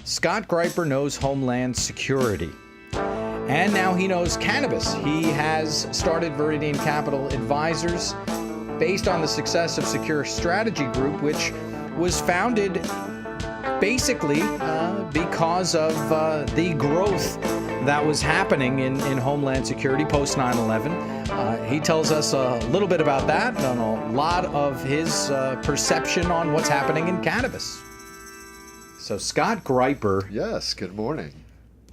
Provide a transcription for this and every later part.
Scott Greiper knows homeland security. And now he knows cannabis. He has started Viridian Capital Advisors based on the success of Secure Strategy Group, which was founded basically because of the growth that was happening in homeland security post 9/11. He tells us a little bit about that and a lot of his perception on what's happening in cannabis. So Scott Greiper. Yes, good morning.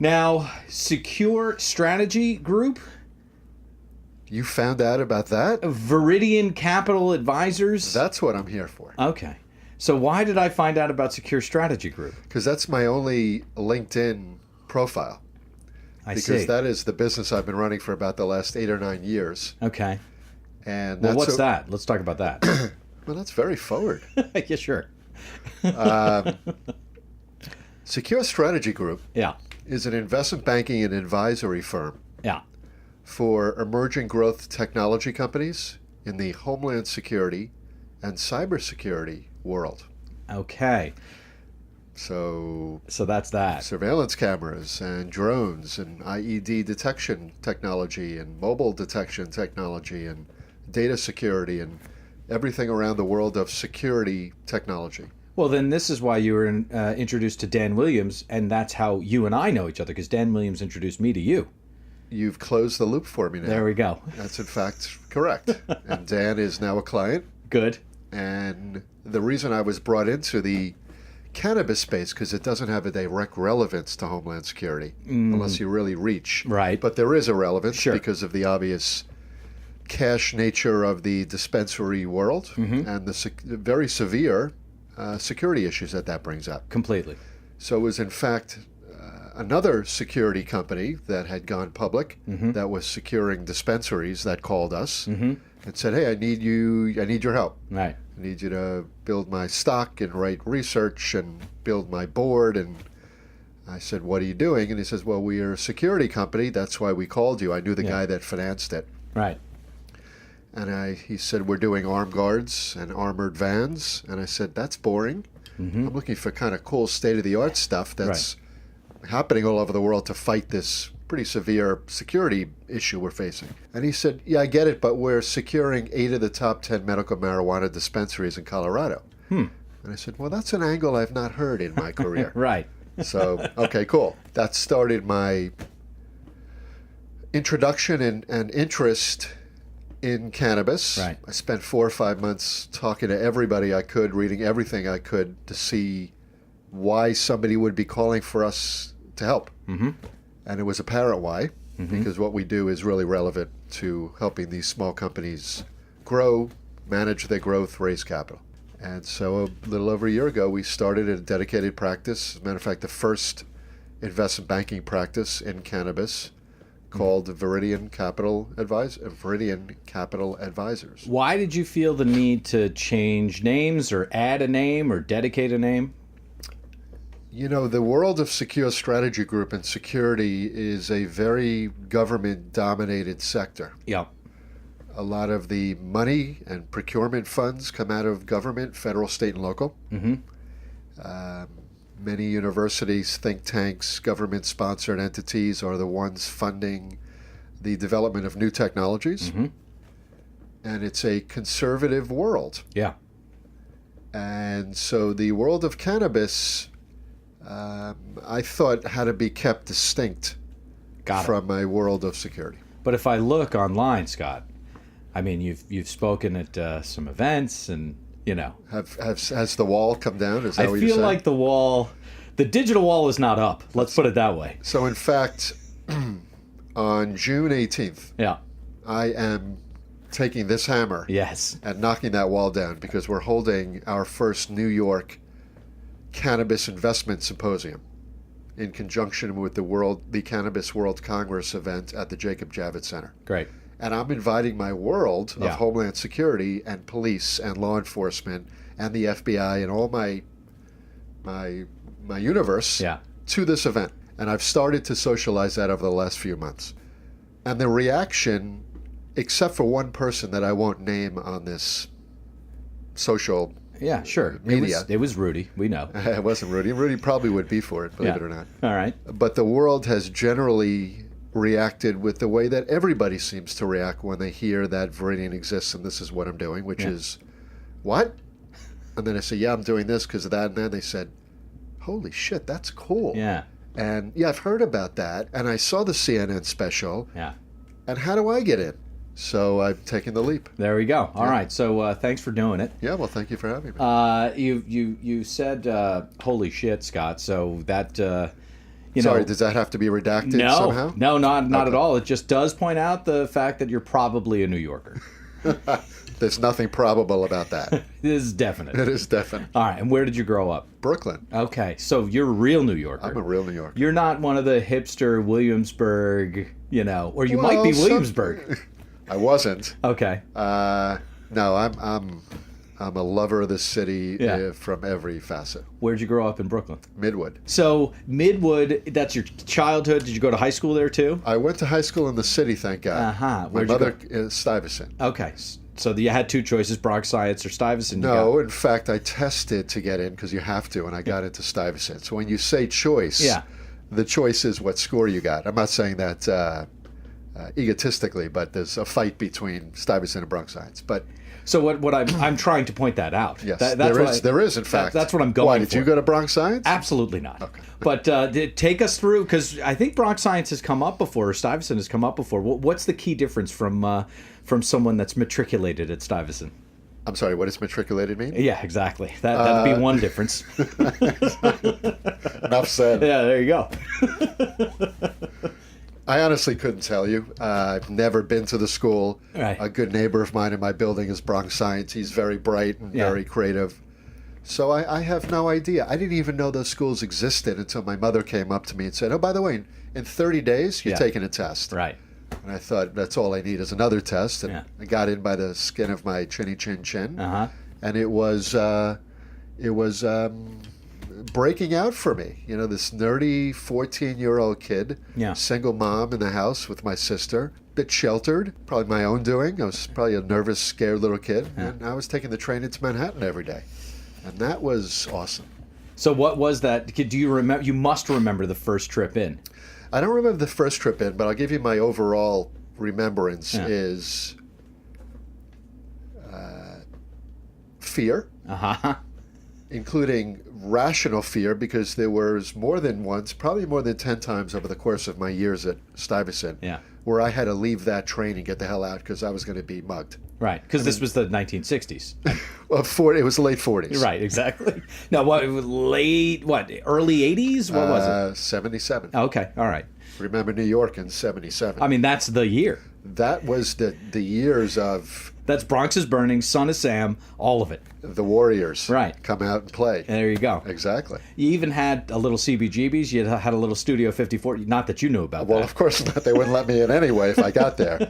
Now, Secure Strategy Group. You found out about that? Viridian Capital Advisors. That's what I'm here for. Okay. So why did I find out about Secure Strategy Group? Because that's my only LinkedIn profile. I because see. that is the business I've been running for about the last 8 or 9 years. Okay. And well, what's that? Let's talk about that. Well, that's very forward. Yeah, sure. Secure Strategy Group Yeah. is an investment banking and advisory firm Yeah. for emerging growth technology companies in the homeland security and cybersecurity world. Okay. So that's that. surveillance cameras and drones and IED detection technology and mobile detection technology and data security and everything around the world of security technology. Well, then this is why you were introduced to Dan Williams, and that's how you and I know each other, because Dan Williams introduced me to you. You've closed the loop for me now. There we go. That's in fact correct. And Dan is now a client. Good. And the reason I was brought into the cannabis space, because it doesn't have a direct relevance to homeland security unless you really reach. Right. But there is a relevance Sure. because of the obvious cash nature of the dispensary world and the very severe security issues that brings up. Completely. So it was in fact another security company that had gone public that was securing dispensaries that called us and said, "Hey, I need your help. Right. I need you to build my stock and write research and build my board." And I said, "What are you doing?" And he says, "Well, we are a security company. That's why we called you. I knew the guy that financed it." Right. And he said, "We're doing armed guards and armored vans." And I said, "That's boring. I'm looking for kind of cool state-of-the-art stuff that's happening all over the world to fight this pretty severe security issue we're facing." And he said, "Yeah, I get it, but we're securing 8 of the top 10 medical marijuana dispensaries in Colorado." And I said, "Well, that's an angle I've not heard in my career." Right. So, okay, cool. That started my introduction and interest in cannabis. Right. I spent 4 or 5 months talking to everybody I could, reading everything I could to see why somebody would be calling for us to help. And it was apparent why, because what we do is really relevant to helping these small companies grow, manage their growth, raise capital. And so a little over a year ago, we started a dedicated practice. As a matter of fact, the first investment banking practice in cannabis called Viridian Capital Advisors. Why did you feel the need to change names or add a name or dedicate a name? You know, the world of Secure Strategy Group and security is a very government-dominated sector. Yeah. A lot of the money and procurement funds come out of government, federal, state, and local. Many universities, think tanks, government-sponsored entities are the ones funding the development of new technologies. And it's a conservative world. Yeah. And so the world of cannabis, I thought, had to be kept distinct from my world of security. But if I look online, Scott, I mean, you've spoken at some events, and you know, Has the wall come down? Is that what I you're feel saying? like the digital wall is not up. Let's put it that way. So in fact, on June 18th, Yeah. I am taking this hammer Yes. and knocking that wall down because we're holding our first New York Cannabis Investment Symposium in conjunction with the Cannabis World Congress event at the Jacob Javits Center. Great. And I'm inviting my world of Yeah. Homeland Security and police and law enforcement and the FBI and all my universe Yeah. to this event. And I've started to socialize that over the last few months. And the reaction, except for one person that I won't name on this social Yeah, sure. media. It was Rudy. We know. It wasn't Rudy. Rudy probably would be for it, believe it or not. All right. But the world has generally reacted with the way that everybody seems to react when they hear that Viridian exists and this is what I'm doing, which is, what? And then I say, yeah, I'm doing this because of that. And then they said, holy shit, that's cool. Yeah. And yeah, I've heard about that. And I saw the CNN special. Yeah. And how do I get in? So I've taken the leap. There we go. All right. So thanks for doing it. Yeah, well, thank you for having me. You said holy shit, Scott. So that Sorry, does that have to be redacted somehow? No, not at all. It just does point out the fact that you're probably a New Yorker. There's nothing probable about that. It is definite. It is definite. All right. And where did you grow up? Brooklyn. Okay. So you're a real New Yorker. I'm a real New Yorker. You're not one of the hipster Williamsburg, or you might be Williamsburg. I wasn't. Okay. No, I'm a lover of the city from every facet. Where'd you grow up in Brooklyn? Midwood. So Midwood, that's your childhood. Did you go to high school there too? I went to high school in the city, thank God. Uh-huh. My mother is Stuyvesant. Okay. So you had two choices, Bronx Science or Stuyvesant? No, in fact, I tested to get in because you have to, and I got into Stuyvesant. So when you say choice, the choice is what score you got. I'm not saying that egotistically, but there's a fight between Stuyvesant and Bronx Science. But so what I'm trying to point that out. Yes, that's there is in fact. That's what I'm going Why, for. did you go to Bronx Science? Absolutely not. Okay. But take us through, because I think Bronx Science has come up before, or Stuyvesant has come up before. What's the key difference from someone that's matriculated at Stuyvesant? I'm sorry, what does matriculated mean? Yeah, exactly. That'd be one difference. Enough said. Yeah, there you go. I honestly couldn't tell you. I've never been to the school. Right. A good neighbor of mine in my building is Bronx Science. He's very bright and very creative. So I have no idea. I didn't even know those schools existed until my mother came up to me and said, oh, by the way, in 30 days, you're taking a test. Right. And I thought, that's all I need is another test. And I got in by the skin of my chinny chin chin. Uh-huh. And it was breaking out for me. This nerdy 14-year-old kid, single mom in the house with my sister, bit sheltered, probably my own doing. I was probably a nervous, scared little kid. And I was taking the train into Manhattan every day. And that was awesome. So what was that? Do you remember? You must remember the first trip in. I don't remember the first trip in, but I'll give you my overall remembrance is fear, including rational fear, because there was more than once, probably more than 10 times over the course of my years at Stuyvesant, where I had to leave that train and get the hell out because I was going to be mugged. Right, because this was the 1960s. Well, it was the late 40s. Right, exactly. Now, what, early 80s? What was it? 77. Okay, all right. Remember New York in 77. I mean, that's the year. That was the years of... That's Bronx is Burning, Son of Sam, all of it. The Warriors. Right. Come out and play. There you go. Exactly. You even had a little CBGBs. You had a little Studio 54. Not that you knew about that. Well, of course not. They wouldn't let me in anyway if I got there.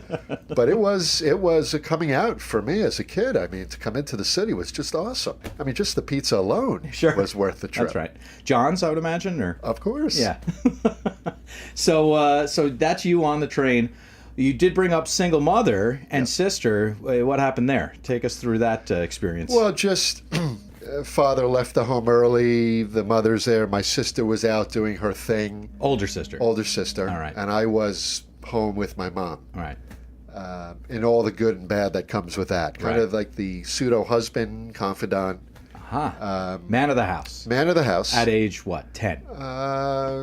But it was a coming out for me as a kid. I mean, to come into the city was just awesome. I mean, just the pizza alone was worth the trip. That's right. John's, I would imagine? Or Of course. Yeah. So that's you on the train. You did bring up single mother and sister. What happened there? Take us through that experience. Well, just father left the home early. The mother's there. My sister was out doing her thing. Older sister. All right. And I was home with my mom. All right. And all the good and bad that comes with that. Kind of like the pseudo-husband, confidant. Man of the house. Man of the house. At age, what, 10?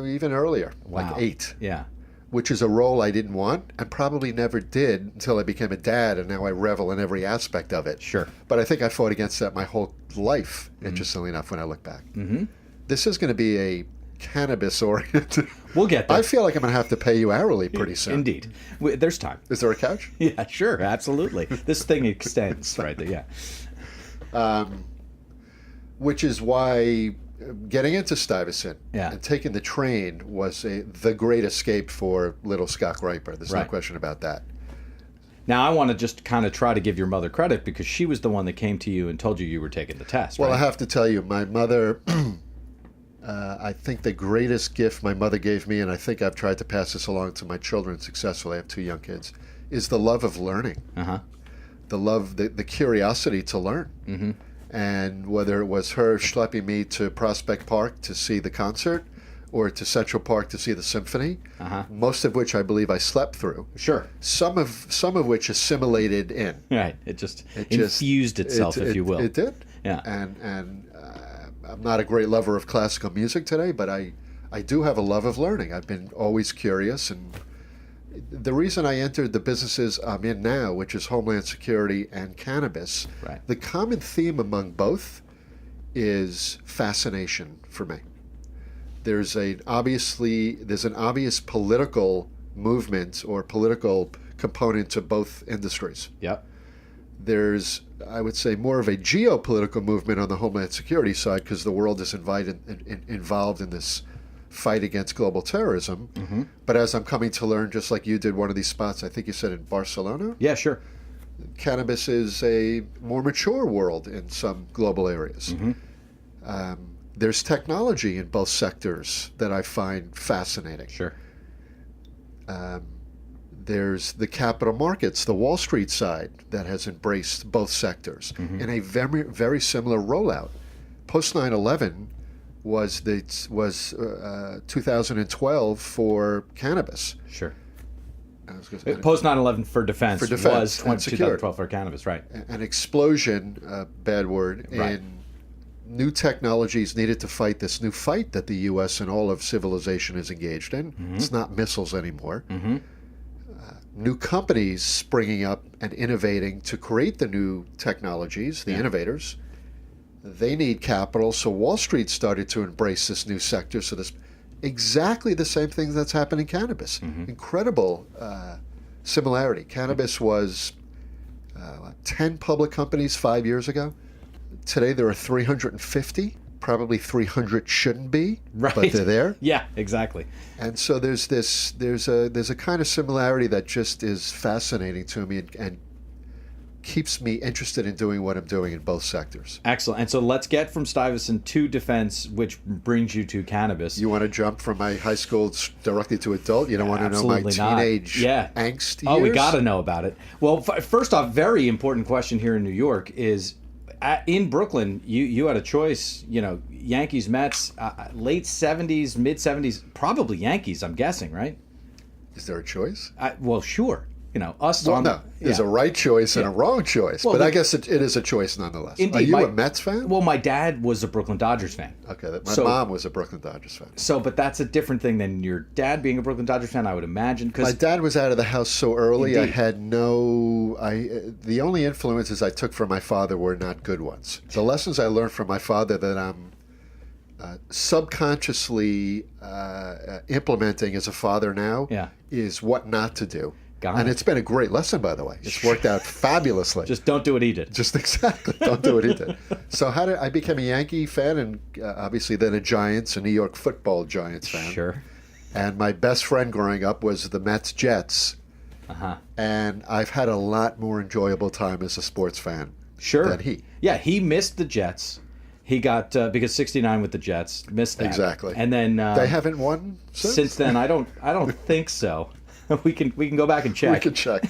Even earlier, Wow. like 8. Yeah. Which is a role I didn't want and probably never did until I became a dad, and now I revel in every aspect of it. Sure. But I think I fought against that my whole life, interestingly enough, when I look back. Mm-hmm. This is going to be a cannabis-oriented... We'll get there. I feel like I'm going to have to pay you hourly pretty soon. Indeed. There's time. Is there a couch? Yeah, sure. Absolutely. This thing extends right there. Yeah. Which is why getting into Stuyvesant and taking the train was the great escape for little Scott Greiper. There's no question about that. Now, I want to just kind of try to give your mother credit because she was the one that came to you and told you were taking the test. Well, right? I have to tell you, my mother, I think the greatest gift my mother gave me, and I think I've tried to pass this along to my children successfully, I have 2 young kids, is the love of learning. Uh-huh. The love, the curiosity to learn. Mm-hmm. And whether it was her schlepping me to Prospect Park to see the concert or to Central Park to see the symphony, most of which I believe I slept through. Sure. Some of which assimilated in. Right. It just infused itself, if you will. It did. Yeah. And I'm not a great lover of classical music today, but I do have a love of learning. I've been always curious, and the reason I entered the businesses I'm in now, which is Homeland Security and Cannabis, right. the common theme among both is fascination for me. There's an obvious political movement or political component to both industries. Yep. There's, I would say, more of a geopolitical movement on the Homeland Security side because the world is involved in this fight against global terrorism. Mm-hmm. But as I'm coming to learn, just like you did one of these spots, I think you said in Barcelona? Yeah, sure. Cannabis is a more mature world in some global areas. Mm-hmm. There's technology in both sectors that I find fascinating. Sure. There's the capital markets, the Wall Street side, that has embraced both sectors in a very, very similar rollout. Post 9/11 was 2012 for cannabis. Sure. Post 9/11 for defense was 2012 for cannabis, right? An explosion, bad word, right. in new technologies needed to fight this new fight that the U.S. and all of civilization is engaged in. Mm-hmm. It's not missiles anymore. Mm-hmm. New companies springing up and innovating to create the new technologies, the innovators. They need capital, so Wall Street started to embrace this new sector. So there's exactly the same thing that's happened in cannabis. Incredible similarity. Cannabis was 10 public companies 5 years ago. Today there are 350. Probably 300 shouldn't be, right. But they're there. Yeah, exactly. And so there's a kind of similarity that just is fascinating to me and keeps me interested in doing what I'm doing in both sectors. Excellent. And so let's get from Stuyvesant to defense, which brings you to cannabis. You want to jump from my high school directly to adult? You don't want to know my teenage angst years? Oh, we got to know about it. Well, first off, very important question here in New York is, in Brooklyn, you had a choice, Yankees, Mets, late 70s, mid 70s, probably Yankees, I'm guessing, right? Is there a choice? Well, sure. Us well, on... no, there's a right choice and a wrong choice, well, but I guess it is a choice nonetheless. Indeed, Are you a Mets fan? Well, my dad was a Brooklyn Dodgers fan. Okay, my mom was a Brooklyn Dodgers fan. But that's a different thing than your dad being a Brooklyn Dodgers fan, I would imagine. My dad was out of the house so early, Indeed. I had the only influences I took from my father were not good ones. The lessons I learned from my father that I'm subconsciously implementing as a father now is what not to do. And it's been a great lesson, by the way. It's worked out fabulously. Just don't do what he did. Just exactly. Don't do what he did. So I became a Yankee fan and obviously then a New York football Giants fan. Sure. And my best friend growing up was the Mets Jets. And I've had a lot more enjoyable time as a sports fan than he. Yeah, he missed the Jets. He got, because 69 with the Jets, missed that. Exactly. And then... they haven't won since? Since then, I don't think so. We can go back and check. We can check.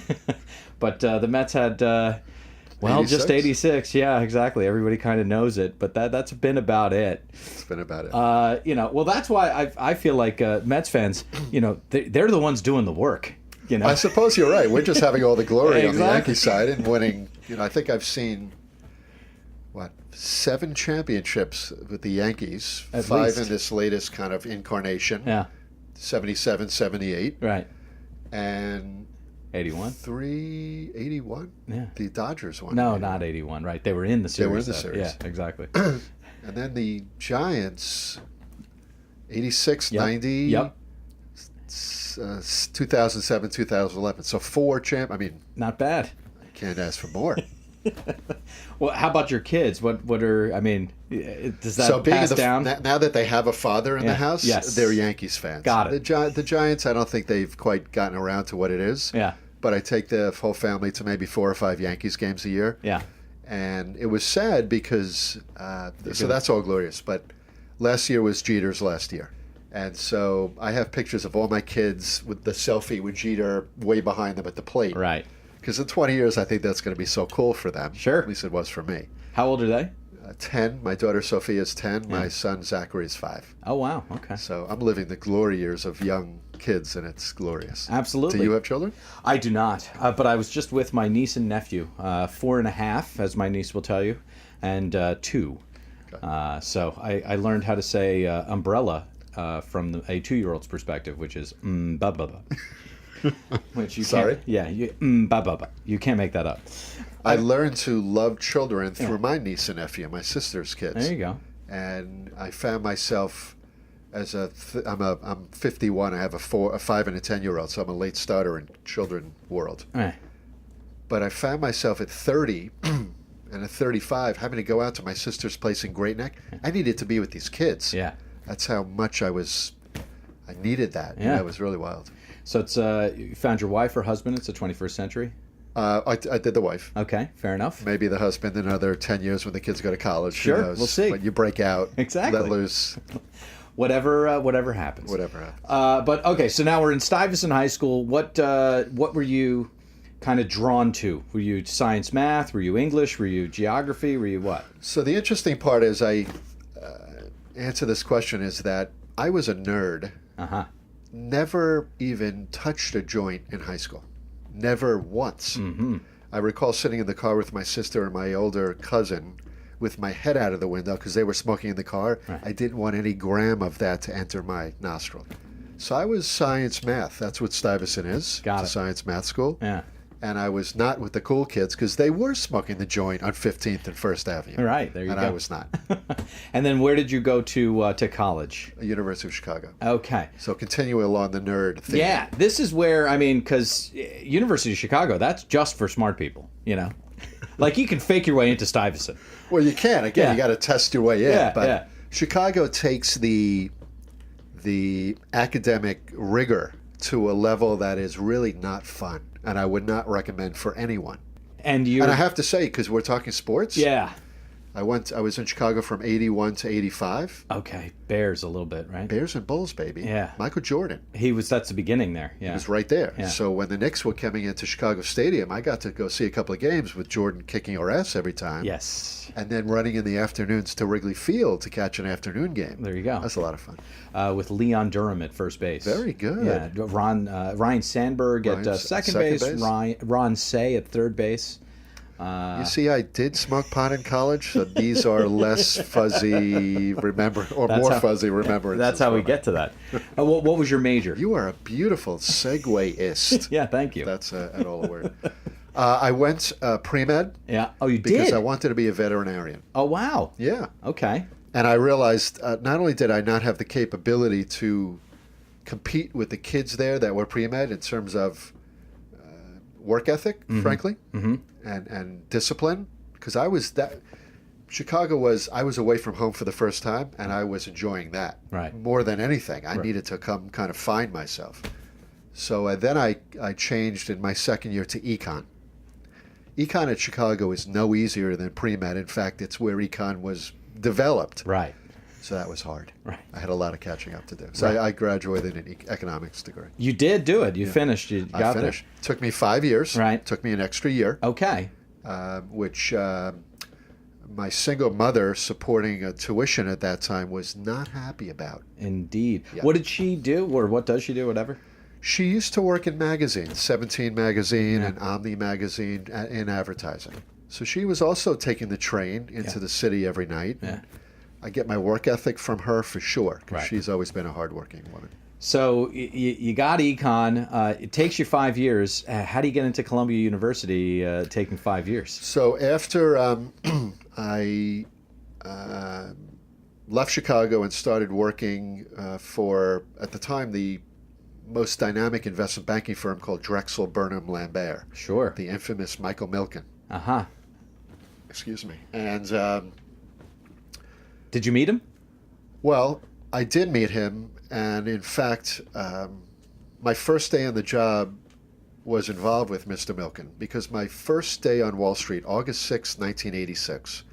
But the Mets had, 86? just 86. Yeah, exactly. Everybody kind of knows it, but that's been about it. It's been about it. Well, that's why I feel like Mets fans, they're the ones doing the work. I suppose you're right. We're just having all the glory on the Yankee side and winning. I think I've seen, 7 championships with the Yankees, At 5 least. in this latest kind of incarnation. Yeah. 77, 78. Right. And 81. 81? Yeah. The Dodgers won. No, not 81, right. They were in the series. They were in the series. Yeah, exactly. And then the Giants, 86, 90. Yep. 2007, 2011. So 4 not bad. I can't ask for more. Well, how about your kids? What are, does that pass down? Now that they have a father in the house, they're Yankees fans. Got it. The Giants, I don't think they've quite gotten around to what it is. Yeah. But I take the whole family to maybe 4 or 5 Yankees games a year. Yeah. And it was sad because, so that's all glorious. But last year was Jeter's last year. And so I have pictures of all my kids with the selfie with Jeter way behind them at the plate. Right. Because in 20 years, I think that's going to be so cool for them. Sure. At least it was for me. How old are they? 10. My daughter Sophia is 10. Yeah. My son Zachary is 5. Oh, wow. Okay. So I'm living the glory years of young kids, and it's glorious. Absolutely. Do you have children? I do not, but I was just with my niece and nephew, 4.5, as my niece will tell you, and 2. Okay. So I learned how to say umbrella from a 2-year-old's perspective, which is ba ba ba. Which you Sorry? can't, yeah, ba ba ba. You can't make that up. I learned to love children through my niece and nephew, my sister's kids. There you go. And I found myself as I'm 51. I have a 5 and a 10-year-old, so I'm a late starter in children world. Eh. But I found myself at 30 and at 35 having to go out to my sister's place in Great Neck. I needed to be with these kids. Yeah. That's how much I needed that. Yeah. It was really wild. So it's you found your wife or husband. It's the 21st century. I did the wife. Okay, fair enough. Maybe the husband in another 10 years when the kids go to college. Sure, Who knows? we'll see. When you break out, Exactly. let loose, Whatever happens. whatever happens. But okay, so now we're in Stuyvesant High School. What were you kind of drawn to? Were you science, math? Were you English? Were you geography? Were you what? So the interesting part as I answer this question is that I was a nerd. Uh-huh. Never even touched a joint in high school. Never once. Mm-hmm. I recall sitting in the car with my sister and my older cousin with my head out of the window because they were smoking in the car. Right. I didn't want any gram of that to enter my nostril. So I was science math. That's what Stuyvesant is. Got It's it. a science math school. Yeah. And I was not with the cool kids because they were smoking the joint on 15th and 1st Avenue. All right, there you and go. I was not. And then where did you go to college? University of Chicago. Okay. So continuing along the nerd theme. Yeah, this is where, I mean, because University of Chicago, that's just for smart people, you know? Like, you can fake your way into Stuyvesant. Well, you can. Again, Yeah. you got to test your way in. Yeah, but yeah. Chicago takes the academic rigor to a level that is really not fun, and I would not recommend for anyone. And you... And I have to say, because we're talking sports, Yeah. I was in Chicago from 81 to 85. Okay, Bears a little bit, right? Bears and Bulls, baby. Yeah. Michael Jordan. That's the beginning there, yeah. He was right there. Yeah. So when the Knicks were coming into Chicago Stadium, I got to go see a couple of games with Jordan kicking our ass every time. Yes. And then running in the afternoons to Wrigley Field to catch an afternoon game. There you go. That's a lot of fun. With Leon Durham at first base. Very good. Yeah, Ryan Sandberg at second base, Ron Say at third base. You see, I did smoke pot in college, so these are less fuzzy fuzzy remembrances. That's how we get to that. What was your major? You are a beautiful segue-ist. Yeah, thank you. That's at all a word. I went pre-med. Yeah. Oh, you because did? I wanted to be a veterinarian. Oh, wow. Yeah. Okay. And I realized not only did I not have the capability to compete with the kids there that were pre-med in terms of work ethic, frankly, and discipline, because I was away from home for the first time, and I was enjoying that Right. more than anything. I needed to come kind of find myself. So then I changed in my second year to econ. Econ at Chicago is no easier than pre-med. In fact, it's where econ was developed. Right. So that was hard. Right. I had a lot of catching up to do. So Right. I graduated in economics degree. You did do it. You finished. You got I finished. Took me 5 years. Right. Took me an extra year, there. Okay. which my single mother supporting a tuition at that time was not happy about. Indeed. Yeah. What did she do, or what does she do, whatever? She used to work in magazines, 17 magazine and Omni magazine in advertising. So she was also taking the train into the city every night. Yeah. I get my work ethic from her for sure, because Right. she's always been a hardworking woman. So you got econ. It takes you 5 years. How do you get into Columbia University taking 5 years? So after I left Chicago and started working for, at the time, the most dynamic investment banking firm called Drexel Burnham Lambert, Sure. the infamous Michael Milken. Uh-huh. Excuse me. And, Did you meet him? well, I did meet him. And in fact, my first day on the job was involved with Mr. Milken, because my first day on Wall Street, August 6, 1986,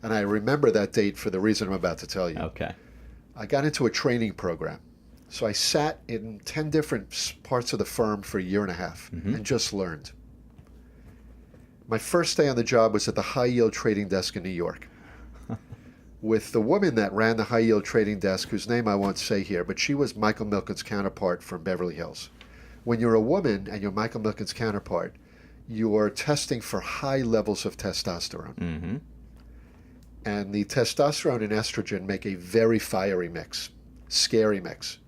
and I remember that date for the reason I'm about to tell you. Okay. I got into a training program. So I sat in 10 different parts of the firm for a year and a half and just learned. My first day on the job was at the high yield trading desk in New York. with the woman that ran the high yield trading desk, whose name I won't say here, but she was Michael Milken's counterpart from Beverly Hills. When you're a woman and you're Michael Milken's counterpart, you're testing for high levels of testosterone. Mm-hmm. And the testosterone and estrogen make a very fiery mix, scary mix.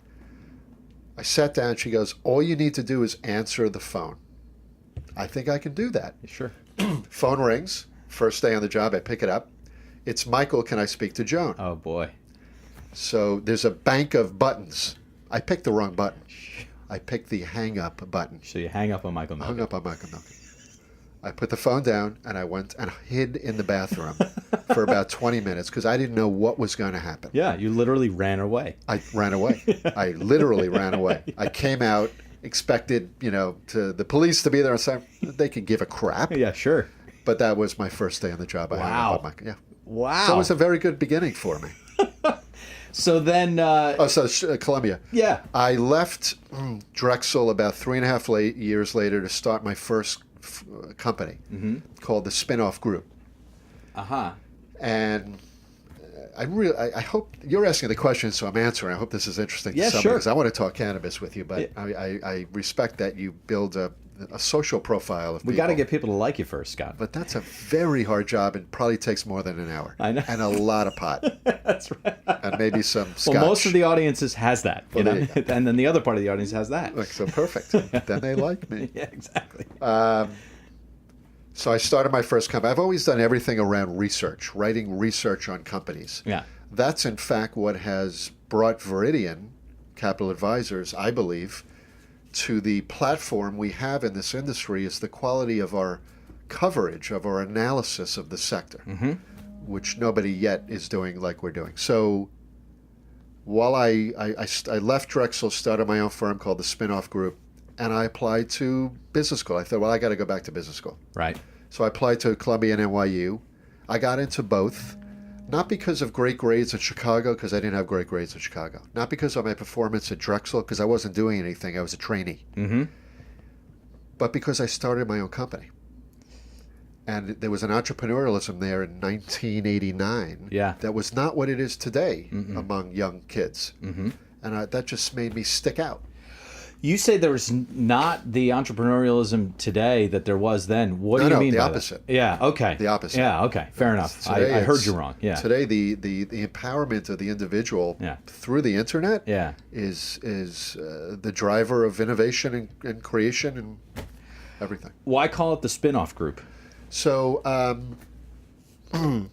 I sat down, she goes, all you need to do is answer the phone. I think I can do that. Sure. Phone rings, first day on the job, I pick it up. It's Michael, can I speak to Joan? Oh, boy. So there's a bank of buttons. I picked the wrong button. I picked the hang up button. So you hang up on Michael Milken. Hung up on Michael Milken. I put the phone down and I went and hid in the bathroom for about 20 minutes because I didn't know what was going to happen. Yeah, you literally ran away. I ran away. I literally ran away. I came out, expected, to the police to be there and say they could give a crap. Yeah, sure. But that was my first day on the job. I hung up on Michael. Yeah. Wow. So it was a very good beginning for me. So then... Columbia. Yeah. I left Drexel about 3.5 years later to start my first company called the Spinoff Group. Uh-huh. And I hope you're asking the question, so I'm answering. I hope this is interesting to somebody, sure. because I want to talk cannabis with you, but Yeah. I respect that you build a social profile of people. We got to get people to like you first, Scott. But that's a very hard job and probably takes more than an hour. I know. And a lot of pot. That's right. And maybe some scotch. Well, most of the audiences has that, Well, there you go. and then the other part of the audience has that. Like, so perfect. Then they like me. Yeah, exactly. So I started my first company. I've always done everything around research, writing research on companies. Yeah. That's, in fact, what has brought Viridian Capital Advisors, I believe, to the platform we have in this industry is the quality of our coverage, of our analysis of the sector, which nobody yet is doing like we're doing. So while I left Drexel, started my own firm called the Spinoff Group, and I applied to business school. I thought, well, I got to go back to business school. Right. So I applied to Columbia and NYU. I got into both, not because of great grades at Chicago, because I didn't have great grades at Chicago. Not because of my performance at Drexel, because I wasn't doing anything. I was a trainee. Mm-hmm. But because I started my own company. And there was an entrepreneurialism there in 1989 that was not what it is today among young kids. Mm-hmm. And that just made me stick out. You say there's not the entrepreneurialism today that there was then. What do you mean the by opposite. That? Yeah, okay. The opposite. Yeah, okay. Fair enough. Today I heard you wrong. Yeah. Today, the empowerment of the individual through the internet is the driver of innovation and creation and everything. Why call it the Spinoff Group? So in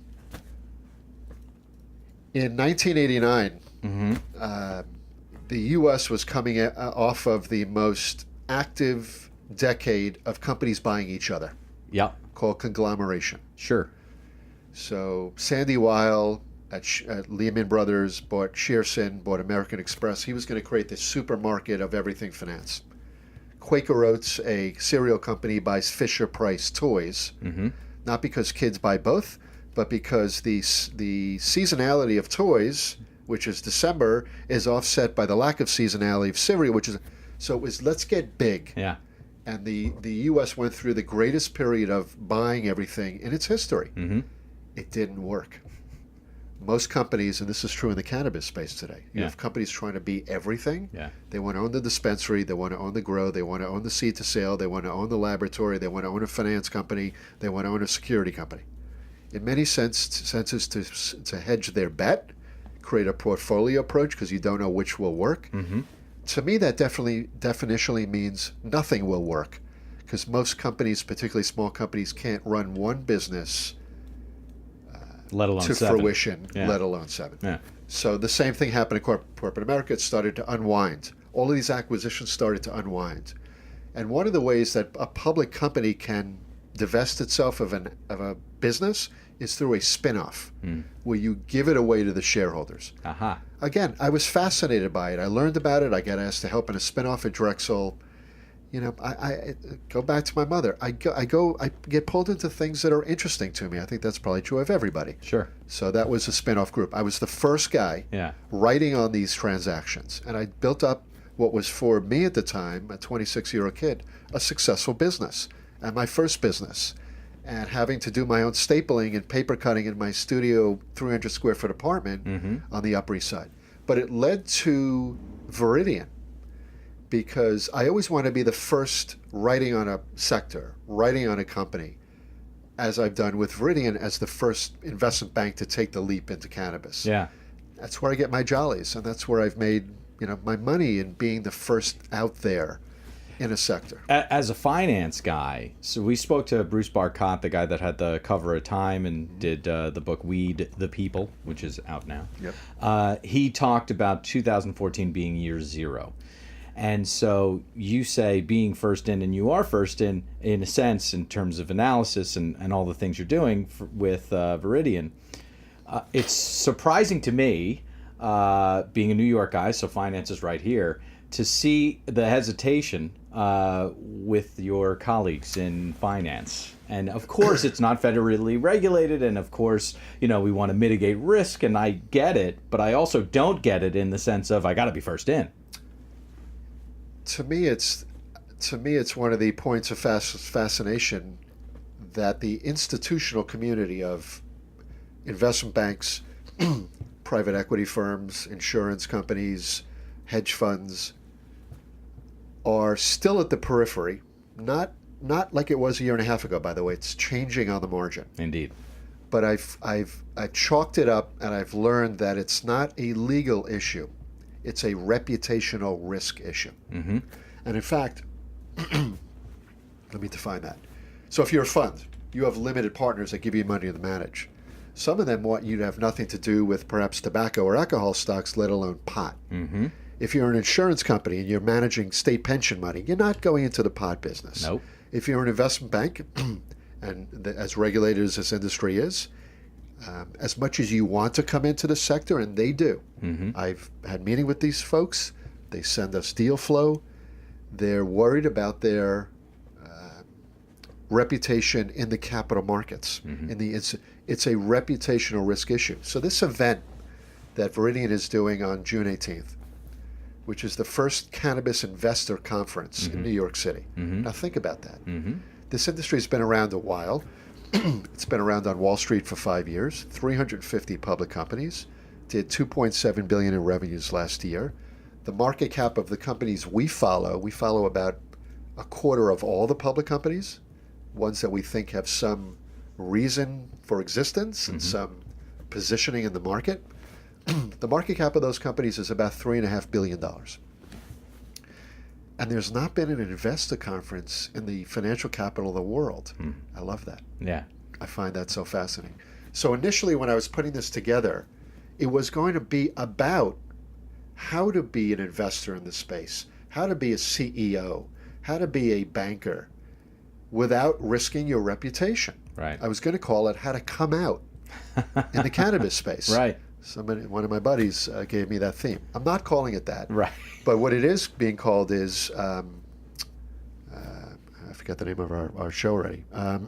1989, the U.S. was coming off of the most active decade of companies buying each other. Yeah. Called conglomeration. Sure. So Sandy Weil at Lehman Brothers bought Shearson, bought American Express. He was going to create this supermarket of everything finance. Quaker Oats, a cereal company, buys Fisher-Price toys, not because kids buy both, but because the seasonality of toys, which is December, is offset by the lack of seasonality of cereal, which is so. It was let's get big. Yeah. And the U.S. went through the greatest period of buying everything in its history. It didn't work. Most companies, and this is true in the cannabis space today, you have companies trying to be everything. Yeah. They want to own the dispensary, they want to own the grow, they want to own the seed to sale, they want to own the laboratory, they want to own a finance company, they want to own a security company. In many senses, to hedge their bet, create a portfolio approach because you don't know which will work. To me, that definitionally means nothing will work because most companies, particularly small companies, can't run one business let alone to seven. fruition, Yeah. let alone seven. Yeah. So the same thing happened in corporate America. It started to unwind. All of these acquisitions started to unwind. And one of the ways that a public company can divest itself of a business is through a spin-off, where you give it away to the shareholders. Aha. Again, I was fascinated by it. I learned about it. I got asked to help in a spin-off at Drexel. I go back to my mother. I get pulled into things that are interesting to me. I think that's probably true of everybody. Sure. So that was a spin-off group. I was the first guy writing on these transactions, and I built up what was for me at the time, a 26-year-old kid, a successful business, and my first business. and having to do my own stapling and paper cutting in my studio 300 square foot apartment on the Upper East Side. But it led to Viridian, because I always want to be the first writing on a sector, writing on a company, as I've done with Viridian as the first investment bank to take the leap into cannabis. Yeah. That's where I get my jollies, and that's where I've made my money, in being the first out there in a sector. As a finance guy, so we spoke to Bruce Barcott, the guy that had the cover of Time and did the book Weed the People, which is out now. Yep. He talked about 2014 being year zero. And so you say being first in, and you are first in a sense, in terms of analysis and all the things you're doing with Viridian. It's surprising to me, being a New York guy, so finance is right here, to see the hesitation with your colleagues in finance. And of course, it's not federally regulated, and of course, we want to mitigate risk, and I get it, but I also don't get it in the sense of I got to be first in. To me, it's one of the points of fascination that the institutional community of investment banks, private equity firms, insurance companies, hedge funds are still at the periphery. Not like it was a year and a half ago, by the way. It's changing on the margin. Indeed. But I've chalked it up, and I've learned that it's not a legal issue. It's a reputational risk issue. Mm-hmm. And in fact, let me define that. So if you're a fund, you have limited partners that give you money to manage. Some of them want you to have nothing to do with perhaps tobacco or alcohol stocks, let alone pot. Mm-hmm. If you're an insurance company and you're managing state pension money, you're not going into the pot business. Nope. If you're an investment bank, and as regulated as this industry is, as much as you want to come into the sector, and they do. Mm-hmm. I've had meeting with these folks. They send us deal flow. They're worried about their reputation in the capital markets. Mm-hmm. It's a reputational risk issue. So this event that Viridian is doing on June 18th, which is the first cannabis investor conference in New York City. Mm-hmm. Now think about that. Mm-hmm. This industry has been around a while. It's been around on Wall Street for 5 years, 350 public companies, did $2.7 billion in revenues last year. The market cap of the companies we follow about a quarter of all the public companies, ones that we think have some reason for existence and some positioning in the market. The market cap of those companies is about $3.5 billion. And there's not been an investor conference in the financial capital of the world. I love that. Yeah. I find that so fascinating. So initially, when I was putting this together, it was going to be about how to be an investor in the space, how to be a CEO, how to be a banker without risking your reputation. Right. I was going to call it how to come out in the cannabis space. Right. One of my buddies gave me that theme. I'm not calling it that. Right. But what it is being called is, I forget the name of our show already, how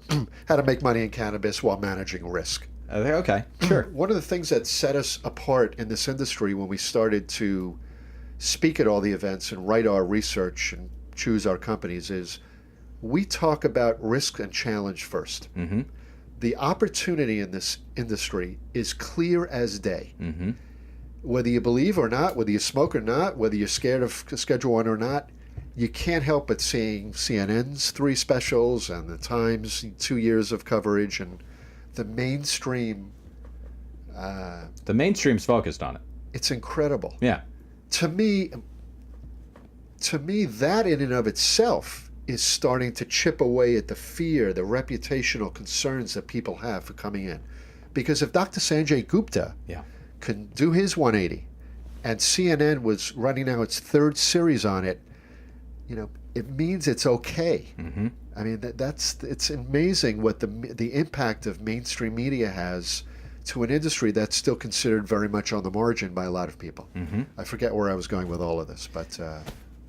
to make money in cannabis while managing risk. Okay, sure. One of the things that set us apart in this industry when we started to speak at all the events and write our research and choose our companies is we talk about risk and challenge first. Mm-hmm. The opportunity in this industry is clear as day. Mm-hmm. Whether you believe or not, whether you smoke or not, whether you're scared of Schedule 1 or not, you can't help but seeing CNN's 3 specials and the Times 2 years of coverage and the mainstream. The mainstream's focused on it. It's incredible. Yeah. To me, that in and of itself is starting to chip away at the fear, the reputational concerns that people have for coming in. Because if Dr. Sanjay Gupta can do his 180, and CNN was running now its 3rd series on it, it means it's okay. Mm-hmm. I mean, it's amazing what the impact of mainstream media has to an industry that's still considered very much on the margin by a lot of people. Mm-hmm. I forget where I was going with all of this, but...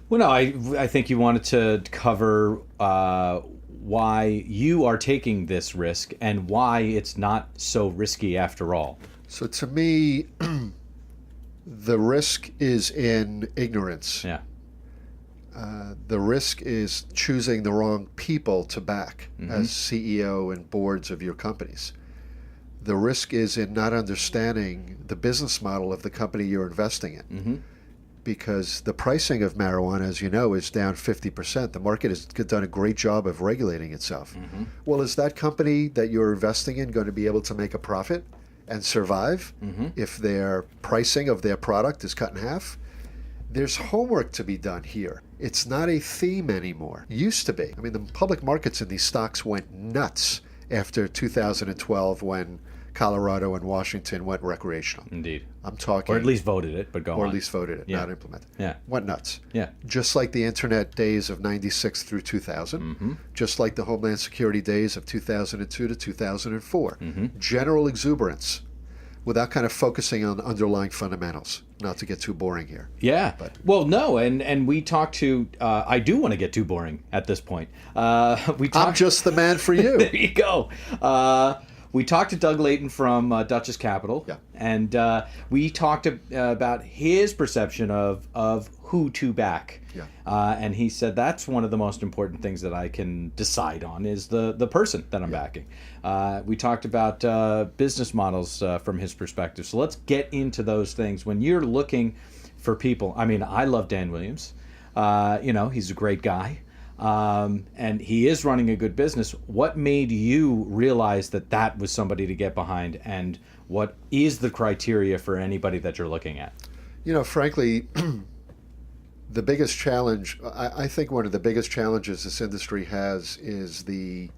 Well, no, I think you wanted to cover why you are taking this risk and why it's not so risky after all. So to me, the risk is in ignorance. Yeah. The risk is choosing the wrong people to back as CEO and boards of your companies. The risk is in not understanding the business model of the company you're investing in. Because the pricing of marijuana, as you know, is down 50%. The market has done a great job of regulating itself. Well, is that company that you're investing in going to be able to make a profit and survive if their pricing of their product is cut in half? There's homework to be done here. It's not a theme anymore. It used to be. I mean, the public markets in these stocks went nuts after 2012 when Colorado and Washington went recreational. Indeed. I'm talking... Or at least voted it, but go on. Or at least voted it, not implemented. Yeah. Went nuts. Yeah. Just like the internet days of 96 through 2000. Just like the Homeland Security days of 2002 to 2004. General exuberance without kind of focusing on underlying fundamentals. Not to get too boring here. Yeah. Well, no, and we talked to, I do want to get too boring at this point. I'm just the man for you. There you go. We talked to Doug Layton from Duchess Capital, and we talked about his perception of who to back. And he said that's one of the most important things that I can decide on is the person that I'm backing. We talked about business models from his perspective. So let's get into those things. When you're looking for people, I mean, I love Dan Williams. He's a great guy. And he is running a good business. What made you realize that was somebody to get behind, and what is the criteria for anybody that you're looking at? Frankly, the biggest challenge, I think one of the biggest challenges this industry has is the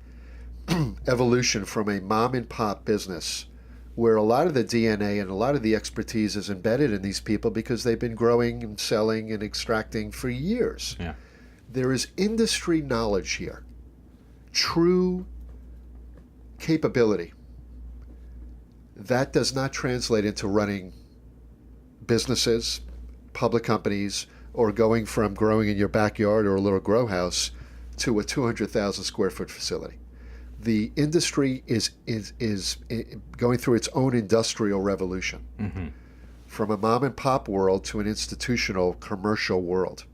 evolution from a mom and pop business where a lot of the DNA and a lot of the expertise is embedded in these people because they've been growing and selling and extracting for years. Yeah. There is industry knowledge here, true capability. That does not translate into running businesses, public companies, or going from growing in your backyard or a little grow house to a 200,000 square foot facility. The industry is going through its own industrial revolution, from a mom and pop world to an institutional commercial world.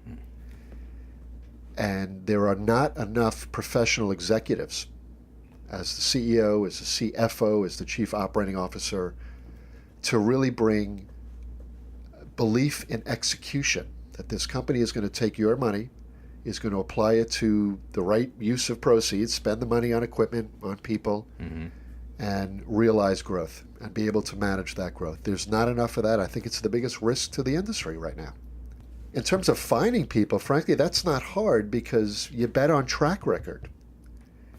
And there are not enough professional executives as the CEO, as the CFO, as the chief operating officer to really bring belief in execution, that this company is going to take your money, is going to apply it to the right use of proceeds, spend the money on equipment, on people, and realize growth and be able to manage that growth. There's not enough of that. I think it's the biggest risk to the industry right now. In terms of finding people, frankly, that's not hard because you bet on track record.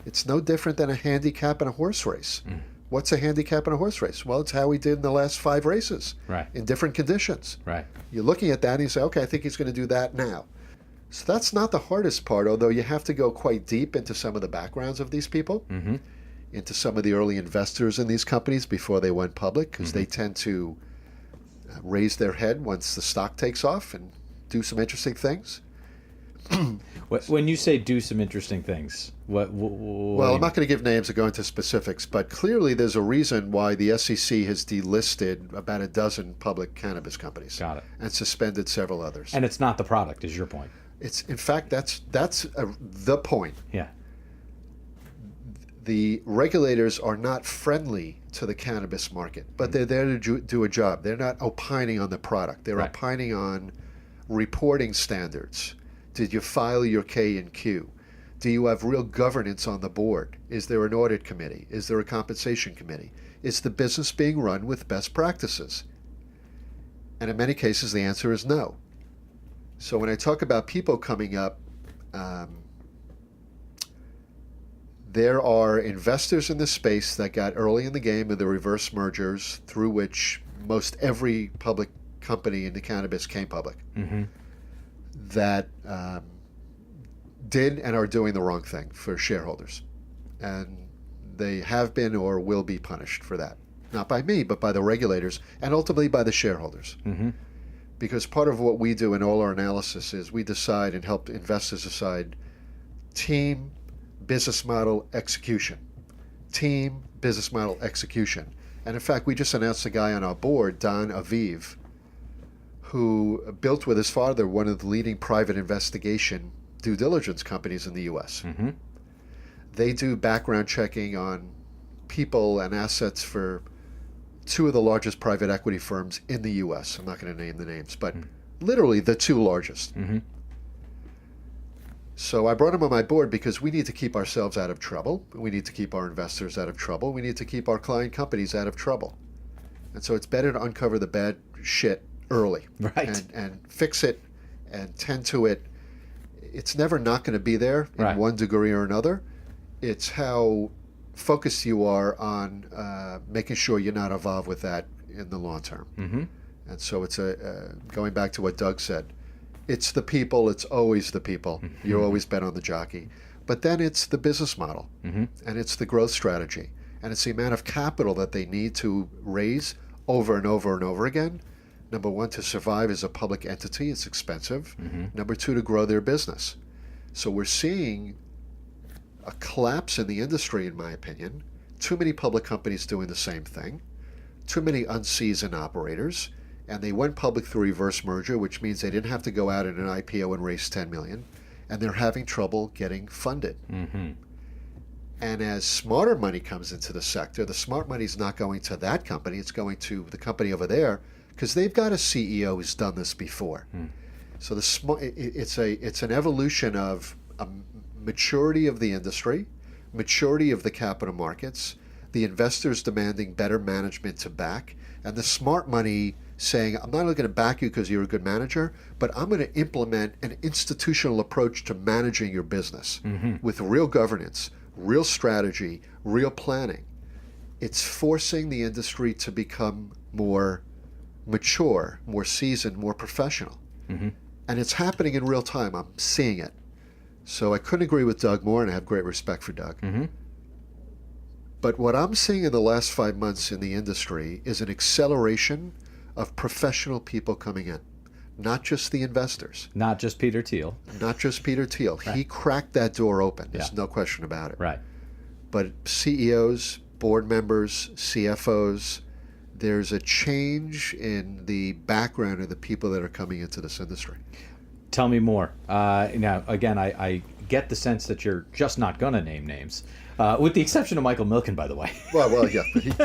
It's no different than a handicap in a horse race. What's a handicap in a horse race? Well, it's how we did in the last 5 races, in different conditions. You're looking at that and you say, okay, I think he's going to do that now. So that's not the hardest part, although you have to go quite deep into some of the backgrounds of these people, into some of the early investors in these companies before they went public, because they tend to raise their head once the stock takes off and do some interesting things. When you say do some interesting things, what well, I'm not going to give names or go into specifics, but clearly there's a reason why the SEC has delisted about a dozen public cannabis companies. Got it. And suspended several others. And it's not the product, is your point. It's, in fact, that's the point. Yeah. The regulators are not friendly to the cannabis market, but they're there to do a job. They're not opining on the product. They're opining on reporting standards. Did you file your K and Q? Do you have real governance on the board? Is there an audit committee? Is there a compensation committee? Is the business being run with best practices? And in many cases, the answer is no. So when I talk about people coming up, there are investors in this space that got early in the game of the reverse mergers through which most every public company in the cannabis came public, that did and are doing the wrong thing for shareholders. And they have been or will be punished for that. Not by me, but by the regulators and ultimately by the shareholders. Because part of what we do in all our analysis is we decide and help investors decide team, business model, execution. Team, business model, execution. And in fact, we just announced a guy on our board, Don Aviv, who built with his father one of the leading private investigation due diligence companies in the U.S. Mm-hmm. They do background checking on people and assets for two of the largest private equity firms in the U.S. I'm not going to name the names, but literally the two largest. Mm-hmm. So I brought him on my board because we need to keep ourselves out of trouble. We need to keep our investors out of trouble. We need to keep our client companies out of trouble. And so it's better to uncover the bad shit early, Right. and fix it and tend to it. It's never not going to be there in Right. one degree or another. It's how focused you are on making sure you're not involved with that in the long term. Mm-hmm. And so it's going back to what Doug said. It's the people. It's always the people. Mm-hmm. You've always bet on the jockey. But then it's the business model, Mm-hmm. and it's the growth strategy, and it's the amount of capital that they need to raise over and over and over again. Number one, to survive as a public entity, it's expensive. Mm-hmm. Number two, to grow their business. So we're seeing a collapse in the industry, in my opinion. Too many public companies doing the same thing. Too many unseasoned operators. And they went public through reverse merger, which means they didn't have to go out in an IPO and raise $10 million. And they're having trouble getting funded. Mm-hmm. And as smarter money comes into the sector, the smart money is not going to that company. It's going to the company over there because they've got a CEO who's done this before. So it's an evolution of a maturity of the industry, maturity of the capital markets, the investors demanding better management to back, and the smart money saying, I'm not only going to back you because you're a good manager, but I'm going to implement an institutional approach to managing your business with real governance, real strategy, real planning. It's forcing the industry to become more mature, more seasoned, more professional. Mm-hmm. And it's happening in real time. I'm seeing it. So I couldn't agree with Doug more, and I have great respect for Doug. Mm-hmm. But what I'm seeing in the last 5 months in the industry is an acceleration of professional people coming in, not just the investors, Not just Peter Thiel. not just Peter Thiel. Right. He cracked that door open. There's Yeah. no question about it. Right. But CEOs, board members, CFOs, there's a change in the background of the people that are coming into this industry. Tell me more. Now, again, I get the sense that you're just not going to name names, with the exception of Michael Milken, by the way. Well, yeah. But he's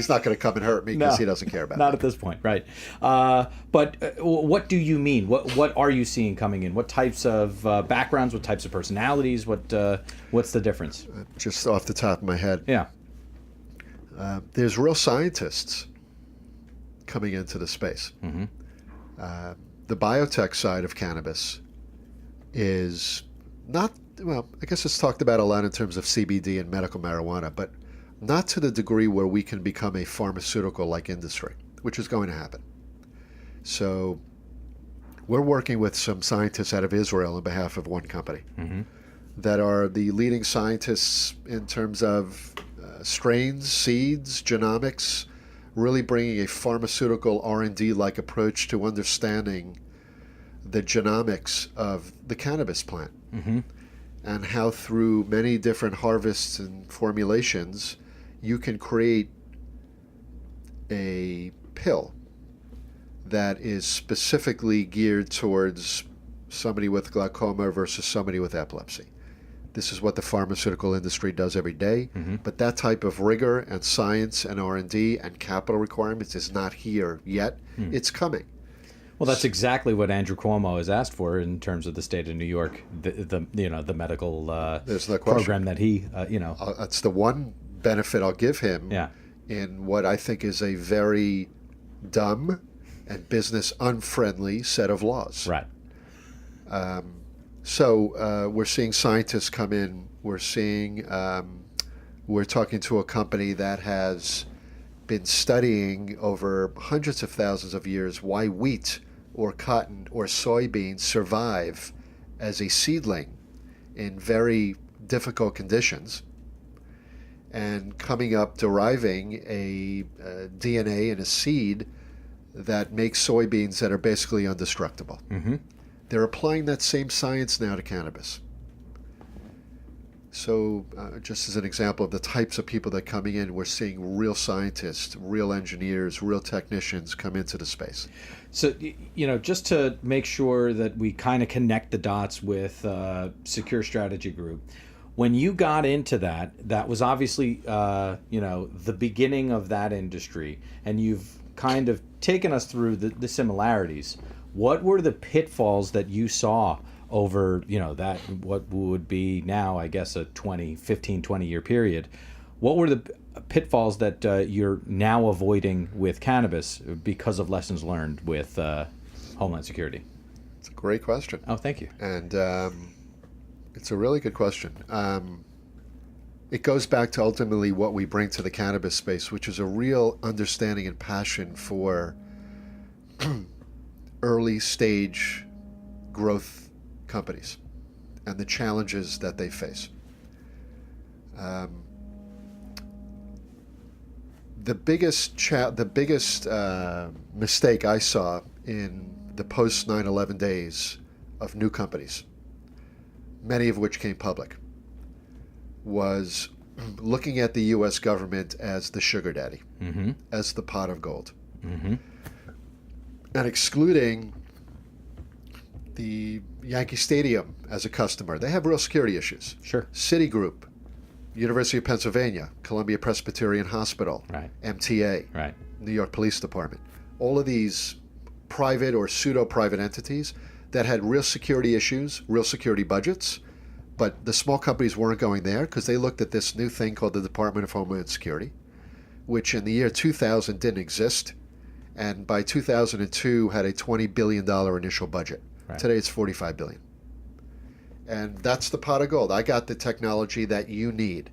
not going to come and hurt me because No, he doesn't care about Not me. at this point, right? But what do you mean? What are you seeing coming in? What types of backgrounds? What types of personalities? What's the difference? Just off the top of my head, Yeah. there's real scientists coming into the space. Mm-hmm. The biotech side of cannabis is not, well, I guess it's talked about a lot in terms of CBD and medical marijuana, but not to the degree where we can become a pharmaceutical-like industry, which is going to happen. So we're working with some scientists out of Israel on behalf of one company Mm-hmm. that are the leading scientists in terms of strains, seeds, genomics, really bringing a pharmaceutical R&D-like approach to understanding the genomics of the cannabis plant. Mm-hmm. And how through many different harvests and formulations, you can create a pill that is specifically geared towards somebody with glaucoma versus somebody with epilepsy. This is what the pharmaceutical industry does every day, but that type of rigor and science and R&D and capital requirements is not here yet. It's coming. Well, that's exactly what Andrew Cuomo has asked for in terms of the state of New York, the medical There's no question. program that he That's the one benefit I'll give him Yeah. in what I think is a very dumb and business unfriendly set of laws. Right. So we're seeing scientists come in. We're talking to a company that has been studying over hundreds of thousands of years why wheat or cotton or soybeans survive as a seedling in very difficult conditions, and coming up deriving a DNA in a seed that makes soybeans that are basically indestructible. Mm-hmm. They're applying that same science now to cannabis. So just as an example of the types of people that are coming in, we're seeing real scientists, real engineers, real technicians come into the space. So, just to make sure that we kind of connect the dots with Secure Strategy Group, when you got into that was obviously, the beginning of that industry, and you've kind of taken us through the similarities. What were the pitfalls that you saw over, that what would be now, I guess, a 15, 20-year period? What were the pitfalls that you're now avoiding with cannabis because of lessons learned with Homeland Security? It's a great question. Oh, thank you. And it's a really good question. It goes back to ultimately what we bring to the cannabis space, which is a real understanding and passion for early stage growth companies and the challenges that they face. The biggest mistake I saw in the post 9/11 days of new companies, many of which came public, was looking at the U.S. government as the sugar daddy, as the pot of gold, and excluding the Yankee Stadium as a customer. They have real security issues. Sure. Citigroup, University of Pennsylvania, Columbia Presbyterian Hospital, Right. MTA, Right. New York Police Department. All of these private or pseudo-private entities that had real security issues, real security budgets, but the small companies weren't going there because they looked at this new thing called the Department of Homeland Security, which in the year 2000 didn't exist, and by 2002 had a $20 billion initial budget. Right. Today it's $45 billion. And that's the pot of gold. I got the technology that you need.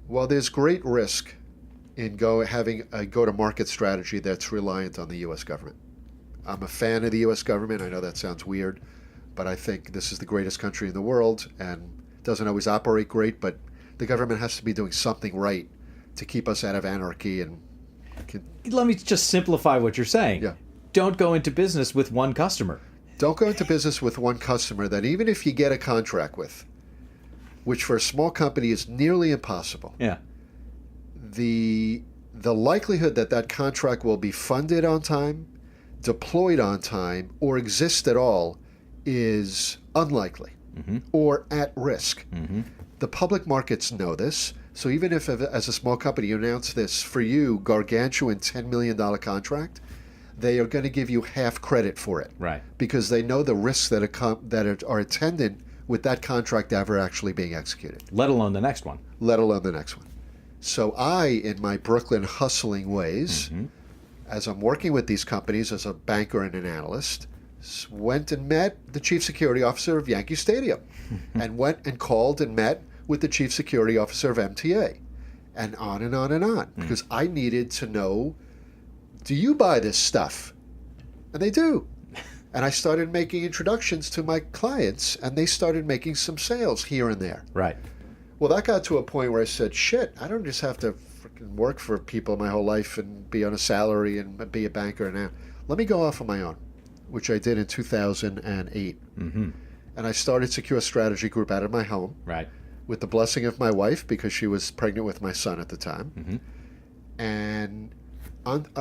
Well, there's great risk in having a go-to-market strategy that's reliant on the U.S. government. I'm a fan of the U.S. government. I know that sounds weird, but I think this is the greatest country in the world, and it doesn't always operate great, but the government has to be doing something right to keep us out of anarchy. And Let me just simplify what you're saying. Yeah. Don't go into business with one customer. Don't go into business with one customer that even if you get a contract with, which for a small company is nearly impossible, Yeah. the likelihood that that contract will be funded on time, deployed on time, or exist at all is unlikely or at risk. The public markets know this. So even if, as a small company, you announce this for you gargantuan $10 million contract, they are going to give you half credit for it. Right. Because they know the risks that are attendant with that contract ever actually being executed. Let alone the next one. Let alone the next one. So I, in my Brooklyn hustling ways, as I'm working with these companies as a banker and an analyst, went and met the chief security officer of Yankee Stadium and went and called and met with the chief security officer of MTA and on and on and on. Because I needed to know, do you buy this stuff? And they do. And I started making introductions to my clients, and they started making some sales here and there. Right. Well, that got to a point where I said, shit, I don't just have to freaking work for people my whole life and be on a salary and be a banker now. Let me go off on my own, which I did in 2008. And I started Secure Strategy Group out of my home. Right. With the blessing of my wife, because she was pregnant with my son at the time. And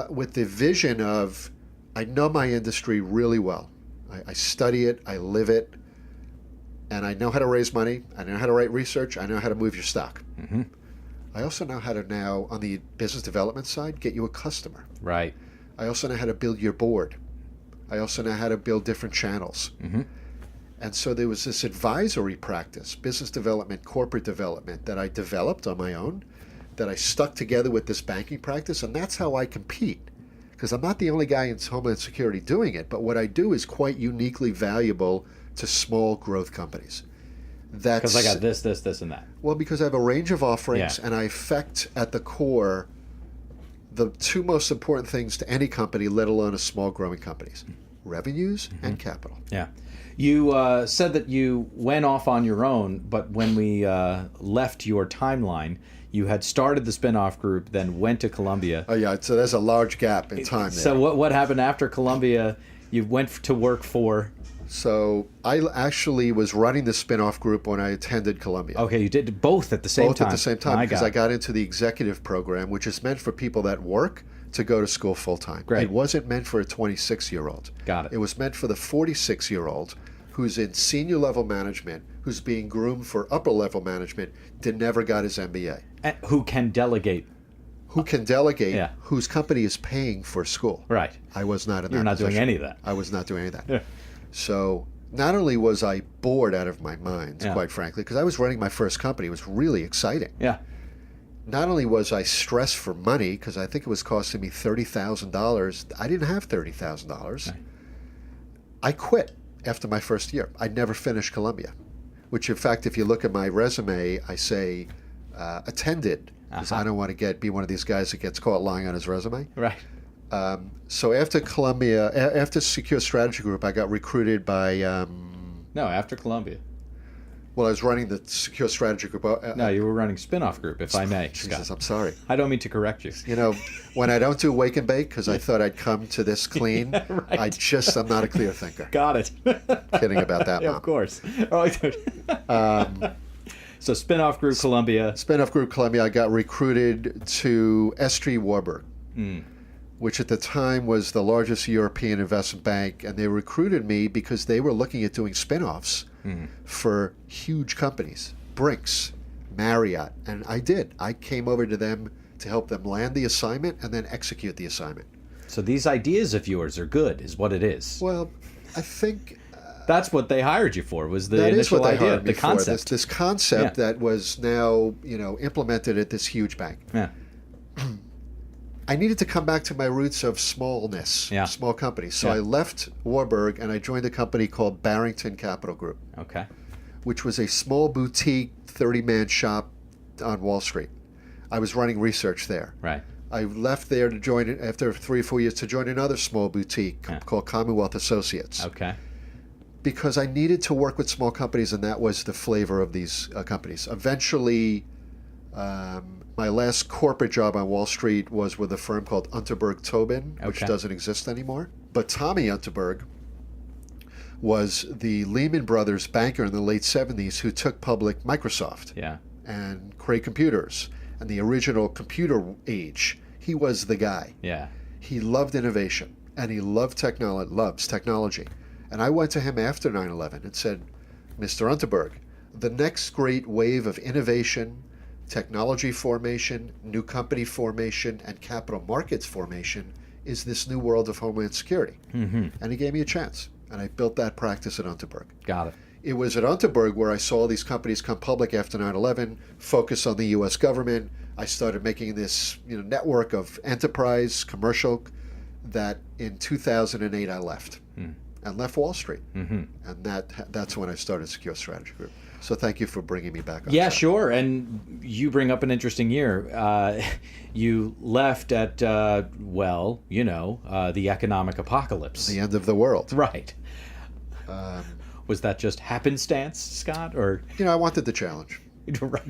with the vision of, I know my industry really well. I study it, I live it, and I know how to raise money, I know how to write research, I know how to move your stock. I also know how to now, on the business development side, get you a customer. Right. I also know how to build your board. I also know how to build different channels. And so there was this advisory practice, business development, corporate development, that I developed on my own, that I stuck together with this banking practice, and that's how I compete. Because I'm not the only guy in Homeland Security doing it, but what I do is quite uniquely valuable to small growth companies. Because I got this, and that. Well, because I have a range of offerings, and I affect at the core the two most important things to any company, let alone a small growing companies: revenues and capital. Yeah. You said that you went off on your own, but when we left your timeline, you had started the spinoff group, then went to Columbia. Oh, yeah. So there's a large gap in time there. So what happened after Columbia? You went to work for So I actually was running the spin-off group when I attended Columbia. Okay, you did both at the same Both time. at the same time, I because I got into the executive program, which is meant for people that work to go to school full-time. Great. It wasn't meant for a 26-year-old. Got it. It was meant for the 46-year-old who's in senior level management, who's being groomed for upper level management, that never got his MBA. And who can delegate. Who can delegate, Yeah. whose company is paying for school. Right. I was not in that You're not doing position. any of that. I was not doing any of that. Yeah. So not only was I bored out of my mind, Yeah. quite frankly, because I was running my first company. It was really exciting. Yeah. Not only was I stressed for money, because I think it was costing me $30,000. I didn't have $30,000. Right. I quit after my first year. I never finished Columbia, which in fact, if you look at my resume, I say attended, because I don't want to be one of these guys that gets caught lying on his resume. Right. So after Columbia, after Secure Strategy Group, I got recruited by, No, after Columbia. well, I was running the Secure Strategy Group. No, you were running spin-off group, if I may, Jesus, Scott. I'm sorry. I don't mean to correct you. You know, when I don't do wake and bake, because I thought I'd come to this clean, right. I'm not a clear thinker. Got it. Kidding about that, Yeah, Mom. of course. So spin-off group Columbia. Spin-off Group Columbia, I got recruited to St. Warburg, which at the time was the largest European investment bank, and they recruited me because they were looking at doing spin-offs for huge companies, Brinks, Marriott, and I did. I came over to them to help them land the assignment and then execute the assignment. So these ideas of yours are good, is what it is. Well, I think That's what they hired you for, was the that is initial what they idea, hired me the for. concept. This concept Yeah. that was now, implemented at this huge bank. Yeah. I needed to come back to my roots of smallness, Yeah. small companies. So Yeah. I left Warburg and I joined a company called Barrington Capital Group, Okay. which was a small boutique 30-man shop on Wall Street. I was running research there. Right. I left there to join it after 3 or 4 years to join another small boutique Yeah. called Commonwealth Associates, Okay. because I needed to work with small companies, and that was the flavor of these companies. Eventually, my last corporate job on Wall Street was with a firm called Unterberg Tobin, which Okay. doesn't exist anymore. But Tommy Unterberg was the Lehman Brothers banker in the late 70s who took public Microsoft Yeah. and Cray Computers and the original computer age. He was the guy. Yeah. He loved innovation and he loves technology. And I went to him after 9/11 and said, Mr. Unterberg, the next great wave of innovation, technology formation, new company formation, and capital markets formation is this new world of homeland security. Mm-hmm. And he gave me a chance. And I built that practice at Unterberg. Got it. It was at Unterberg where I saw these companies come public after 9/11, focus on the U.S. government. I started making this network of enterprise, commercial, that in 2008 I left. And left Wall Street. Mm-hmm. And that's when I started Secure Strategy Group. So thank you for bringing me back on Yeah, track. sure. And you bring up an interesting year. You left at, the economic apocalypse. The end of the world. Right. Was that just happenstance, Scott? Or I wanted the challenge. right.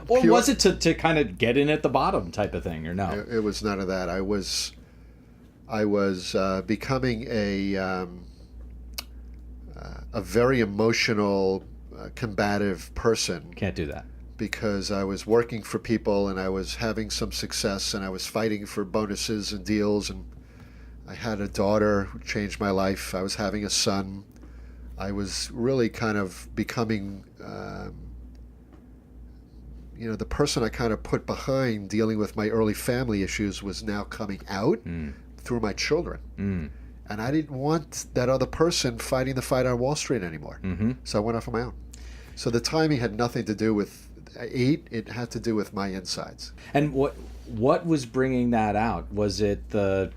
Or Pure- was it to kind of get in at the bottom type of thing, or no? It was none of that. I was becoming a very emotional, combative person, Can't do that. because I was working for people and I was having some success and I was fighting for bonuses and deals, and I had a daughter who changed my life. I was having a son. I was really kind of becoming, the person I kind of put behind dealing with my early family issues was now coming out through my children. And I didn't want that other person fighting the fight on Wall Street anymore. So I went off on my own. So the timing had nothing to do with it had to do with my insides. And what was bringing that out? Was it that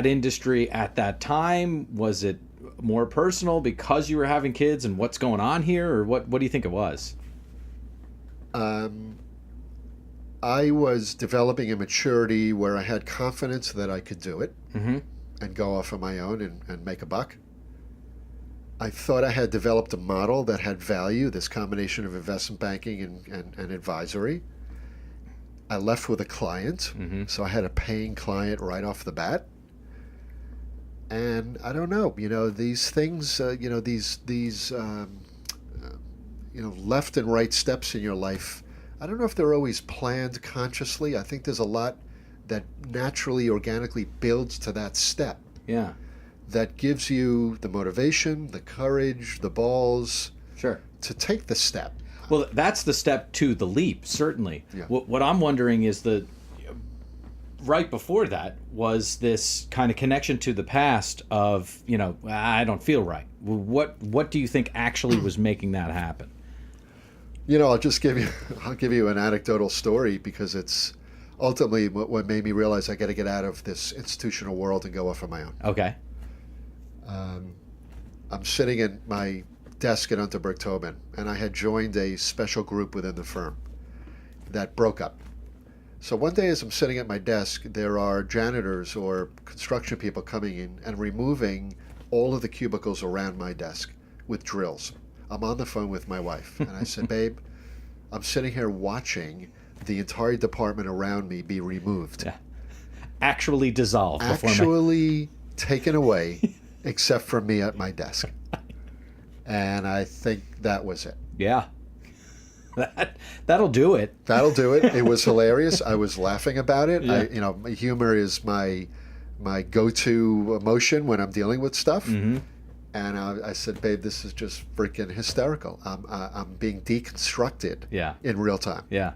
industry at that time? Was it more personal because you were having kids and what's going on here, or what do you think it was? I was developing a maturity where I had confidence that I could do it and go off on my own and make a buck. I thought I had developed a model that had value, this combination of investment banking and advisory. I left with a client, so I had a paying client right off the bat. And I don't know, these things, left and right steps in your life. I don't know if they're always planned consciously. I think there's a lot that naturally, organically builds to that step. Yeah. That gives you the motivation, the courage, the balls. Sure. To take the step. Well, that's the step to the leap, certainly. Yeah. What I'm wondering is right before that was this kind of connection to the past of, I don't feel right. What do you think actually was making that happen? I'll give you an anecdotal story because it's ultimately what made me realize I got to get out of this institutional world and go off on my own. Okay. I'm sitting in my desk at Unterberg Tobin, and I had joined a special group within the firm that broke up. So one day as I'm sitting at my desk, there are janitors or construction people coming in and removing all of the cubicles around my desk with drills. I'm on the phone with my wife, and I said, babe, I'm sitting here watching the entire department around me be removed. Yeah. Actually dissolved. Actually taken away, except for me at my desk. And I think that was it. Yeah. That'll do it. That'll do it. It was hilarious. I was laughing about it. Yeah. Humor is my go-to emotion when I'm dealing with stuff. Mm-hmm. And I said, babe, this is just freaking hysterical. I'm being deconstructed in real time. Yeah.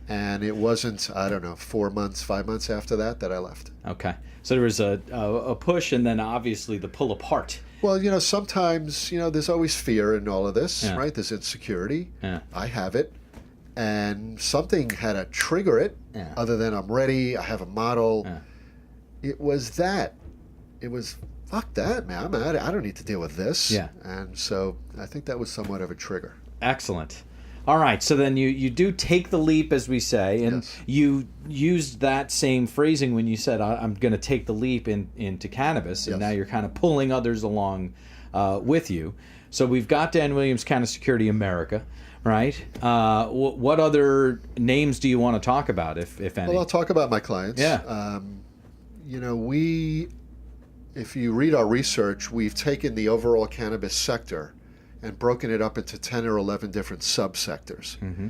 And it wasn't, I don't know, 5 months after that I left. Okay. So there was a push and then obviously the pull apart. Well, sometimes, there's always fear in all of this, Yeah. right? There's insecurity. Yeah. I have it. And something had to trigger it, Yeah. other than I'm ready, I have a model. Yeah. It was that. It was, fuck that, man. I'm out. I don't need to deal with this. Yeah. And so I think that was somewhat of a trigger. Excellent. All right, so then you do take the leap, as we say, and Yes. you used that same phrasing when you said, I'm going to take the leap into cannabis, and Yes. now you're kind of pulling others along with you. So we've got Dan Williams, Canna Security America, right? What other names do you want to talk about, if any? Well, I'll talk about my clients. Yeah. If you read our research, we've taken the overall cannabis sector and broken it up into 10 or 11 different subsectors. Mm-hmm.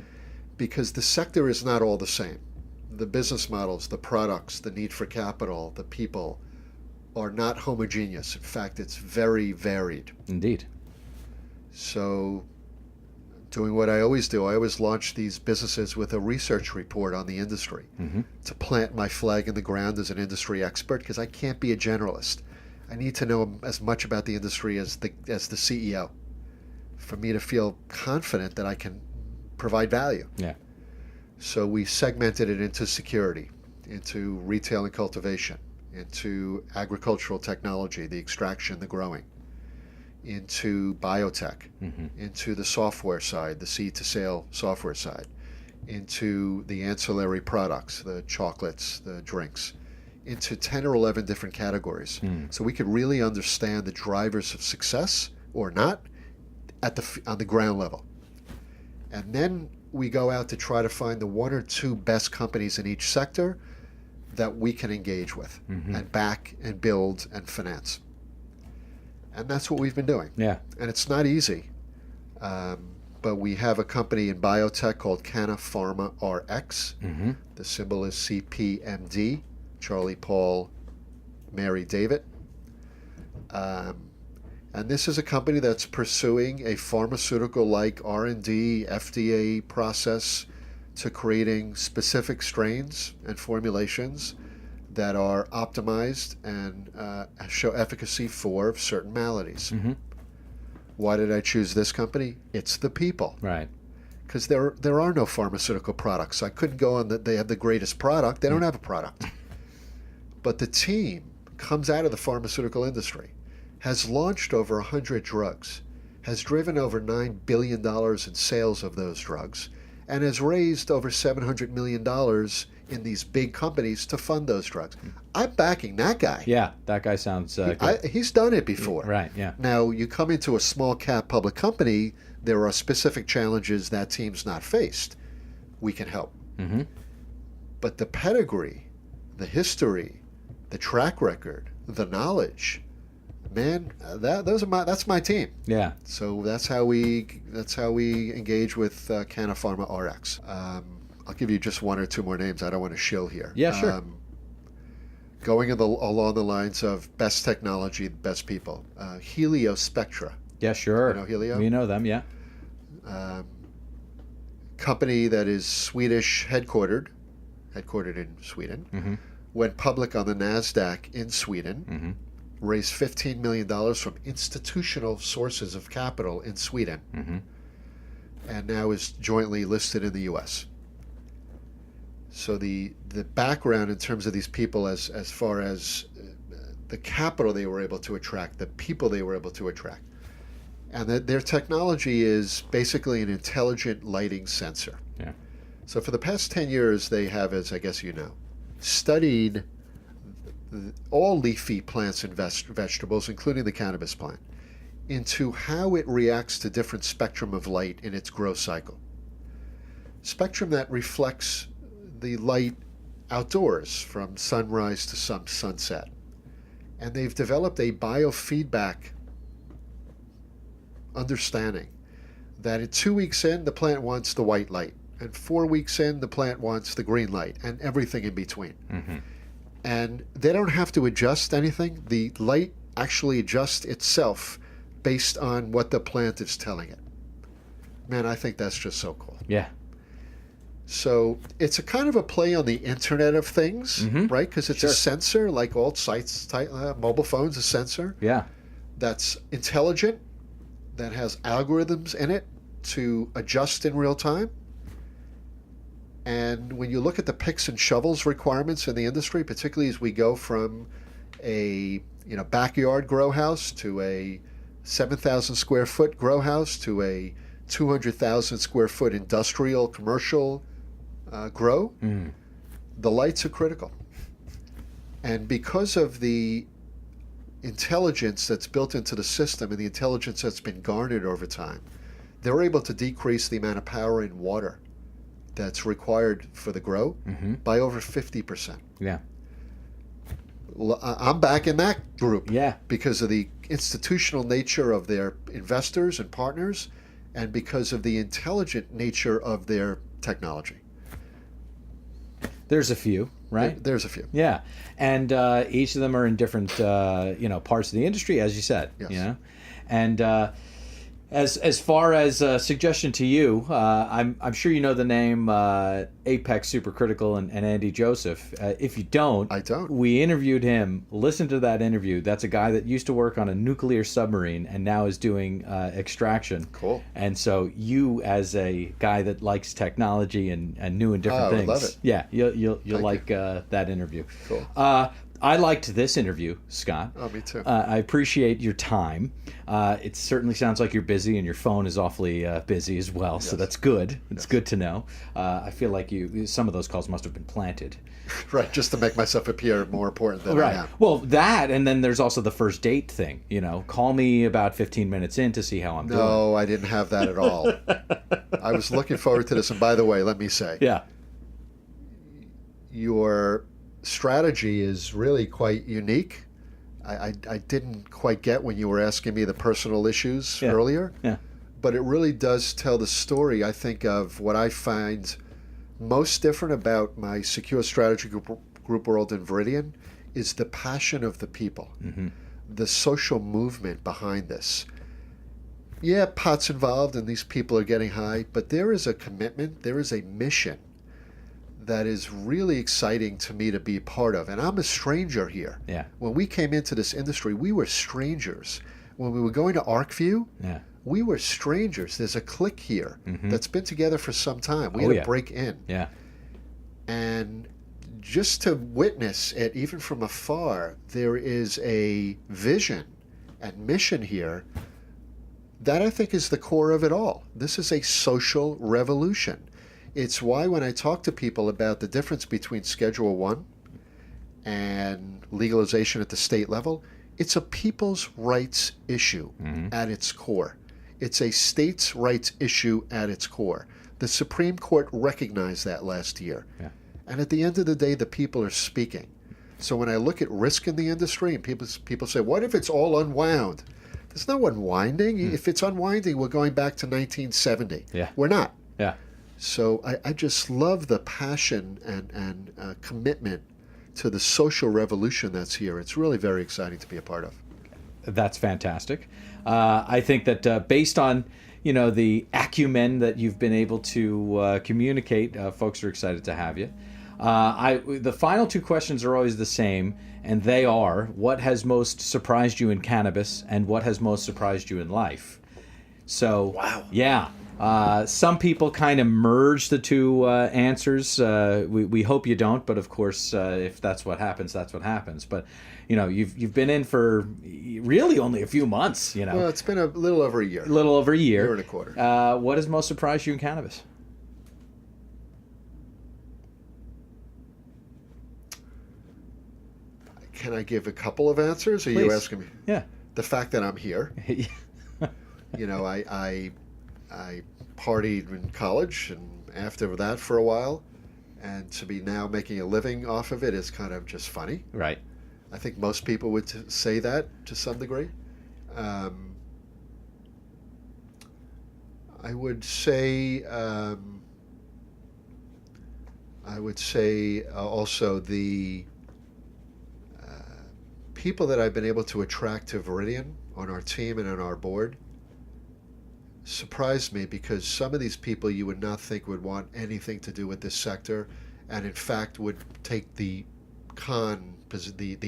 Because the sector is not all the same. The business models, the products, the need for capital, the people are not homogeneous. In fact, it's very varied. Indeed. So doing what I always do, I always launch these businesses with a research report on the industry Mm-hmm. to plant my flag in the ground as an industry expert, because I can't be a generalist. I need to know as much about the industry as the CEO for me to feel confident that I can provide value. Yeah. So we segmented it into security, into retail and cultivation, into agricultural technology, the extraction, the growing, into biotech, Mm-hmm. into the software side, the seed to sale software side, into the ancillary products, the chocolates, the drinks, into 10 or 11 different categories. So we could really understand the drivers of success or not on the ground level. And then we go out to try to find the 1 or 2 best companies in each sector that we can engage with and back and build and finance. And that's what we've been doing. Yeah. And it's not easy. But we have a company in biotech called Canna Pharma RX. Mm-hmm. The symbol is CPMD, Charlie Paul Mary David. And this is a company that's pursuing a pharmaceutical-like R&D, FDA process to creating specific strains and formulations that are optimized and show efficacy for certain maladies. Mm-hmm. Why did I choose this company? It's the people. Right. Because there are no pharmaceutical products. I couldn't go on that they have the greatest product. They don't have a product. But the team comes out of the pharmaceutical industry, has launched over 100 drugs, has driven over $9 billion in sales of those drugs, and has raised over $700 million in these big companies to fund those drugs. I'm backing that guy. Yeah, that guy sounds good. He's done it before. Right, yeah. Now, you come into a small cap public company, there are specific challenges that team's not faced. We can help. Mm-hmm. But the pedigree, the history, the track record, the knowledge man, that's my team. Yeah. So that's how we engage with Canna Pharma RX. I'll give you just one or two more names. I don't want to shill here. Yeah, sure. Going along the lines of best technology, best people. Helio Spectra. Yeah, sure. You know Helio? We know them, yeah. Company that is Swedish headquartered in Sweden. Mm-hmm. Went public on the NASDAQ in Sweden. Mm-hmm. Raised $15 million from institutional sources of capital in Sweden. Mm-hmm. And now is jointly listed in the U.S. So the background in terms of these people as far as the capital they were able to attract, the people they were able to attract, and that their technology is basically an intelligent lighting sensor. Yeah. So for the past 10 years, they have, as I guess you know, studied all leafy plants and vegetables, including the cannabis plant, into how it reacts to different spectrum of light in its growth cycle. Spectrum that reflects the light outdoors from sunrise to sunset. And they've developed a biofeedback understanding that at 2 weeks in, the plant wants the white light, and 4 weeks in, the plant wants the green light, and everything in between. Mm-hmm. And they don't have to adjust anything. The light actually adjusts itself based on what the plant is telling it. Man, I think that's just so cool. Yeah. So it's a kind of a play on the Internet of Things, Mm-hmm. right? Because it's Sure. a sensor, like all mobile phones, a sensor Yeah. that's intelligent, that has algorithms in it to adjust in real time. And when you look at the picks and shovels requirements in the industry, particularly as we go from a backyard grow house to a 7,000 square foot grow house to a 200,000 square foot industrial commercial grow, the lights are critical. And because of the intelligence that's built into the system and the intelligence that's been garnered over time, they're able to decrease the amount of power and water that's required for the grow by over 50%. Yeah. I'm back in that group Yeah. because of the institutional nature of their investors and partners and because of the intelligent nature of their technology. There's a few, right? There's a few. Yeah, and each of them are in different, parts of the industry, as you said. Yes. And as far as a suggestion to you, I'm sure you know the name Apex Supercritical and Andy Joseph. If you don't, I don't. We interviewed him. Listen to that interview. That's a guy that used to work on a nuclear submarine and now is doing extraction. Cool. And so you, as a guy that likes technology and new and different I would things, love it. yeah, you'll Thank like that interview. Cool. I liked this interview, Scott. Oh, me too. I appreciate your time. It certainly sounds like you're busy, and your phone is awfully busy as well. So Yes. that's good. It's Yes. good to know. I feel like some of those calls must have been planted. Right, just to make myself appear more important than I am. Well, that, and then there's also the first date thing. Call me about 15 minutes in to see how I'm doing. No, I didn't have that at all. I was looking forward to this. And by the way, let me say, Yeah. your strategy is really quite unique. I didn't quite get when you were asking me the personal issues Yeah. earlier, Yeah. but it really does tell the story, I think, of what I find most different about my secure strategy group world in Viridian is the passion of the people, the social movement behind this. Yeah, pot's involved and these people are getting high, but there is a commitment, there is a mission that is really exciting to me to be a part of. And I'm a stranger here. Yeah. When we came into this industry, we were strangers. When we were going to ArcView, Yeah. we were strangers. There's a clique here that's been together for some time. We Oh, had yeah. to break in. Yeah. And just to witness it, even from afar, there is a vision and mission here that I think is the core of it all. This is a social revolution. It's why when I talk to people about the difference between Schedule 1 and legalization at the state level, it's a people's rights issue at its core. It's a states' rights issue at its core. The Supreme Court recognized that last year. Yeah. And at the end of the day, the people are speaking. So when I look at risk in the industry, and people say, what if it's all unwound? There's no unwinding. If it's unwinding, we're going back to 1970. Yeah. We're not. Yeah. So I just love the passion and commitment to the social revolution that's here. It's really very exciting to be a part of. That's fantastic. I think that based on the acumen that you've been able to communicate, folks are excited to have you. The final two questions are always the same, and they are: what has most surprised you in cannabis, and what has most surprised you in life? So, wow. Yeah. Some people kind of merge the two answers. We hope you don't, but of course, if that's what happens, that's what happens. But you've been in for really only a few months. Well, it's been a little over a year. A little over a year. Year and a quarter. What has most surprised you in cannabis? Can I give a couple of answers? Or are Please. you asking me? Yeah. The fact that I'm here. I partied in college and after that for a while, and to be now making a living off of it is kind of just funny. Right. I think most people would say that to some degree. I would say also the people that I've been able to attract to Viridian on our team and on our board surprised me, because some of these people you would not think would want anything to do with this sector, and in fact would take the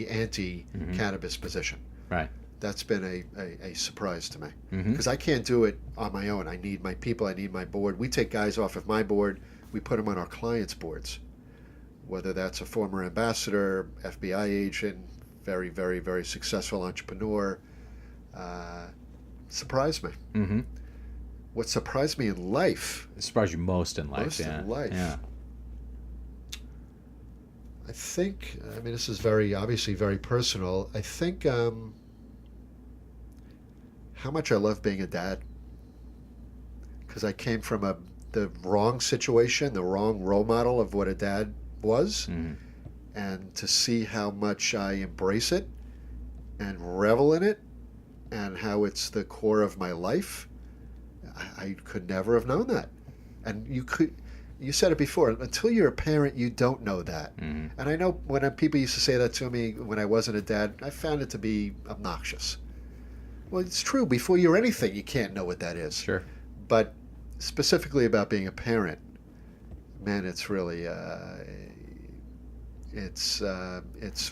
anti-cannabis position. Right. That's been a surprise to me, because I can't do it on my own. I need my people. I need my board. We take guys off of my board. We put them on our clients' boards, whether that's a former ambassador, FBI agent, very, very, very successful entrepreneur. Surprised me. Mm-hmm. What surprised me in life? It surprised you most in life. Most yeah. in life. Yeah. I think, this is obviously very personal. I think how much I love being a dad. Because I came from the wrong situation, the wrong role model of what a dad was. Mm-hmm. And to see how much I embrace it and revel in it, and how it's the core of my life, I could never have known that. And you said it before, until you're a parent, you don't know that. Mm-hmm. And I know when people used to say that to me when I wasn't a dad, I found it to be obnoxious. Well, it's true. Before you're anything, you can't know what that is. Sure. But specifically about being a parent, man, it's really it's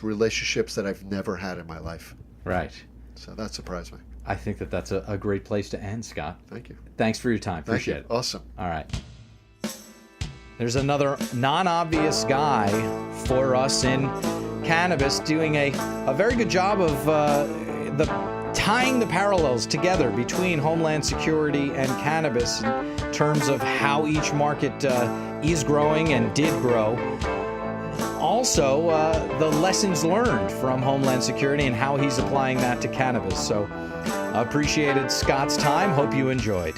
relationships that I've never had in my life. Right. So that surprised me. I think that's a great place to end, Scott. Thank you. Thanks for your time. Thank Appreciate you. it. Awesome. All right. There's another non-obvious guy for us in cannabis doing a very good job of tying the parallels together between homeland security and cannabis in terms of how each market is growing and did grow. Also, the lessons learned from homeland security and how he's applying that to cannabis. So, appreciated Scott's time. Hope you enjoyed.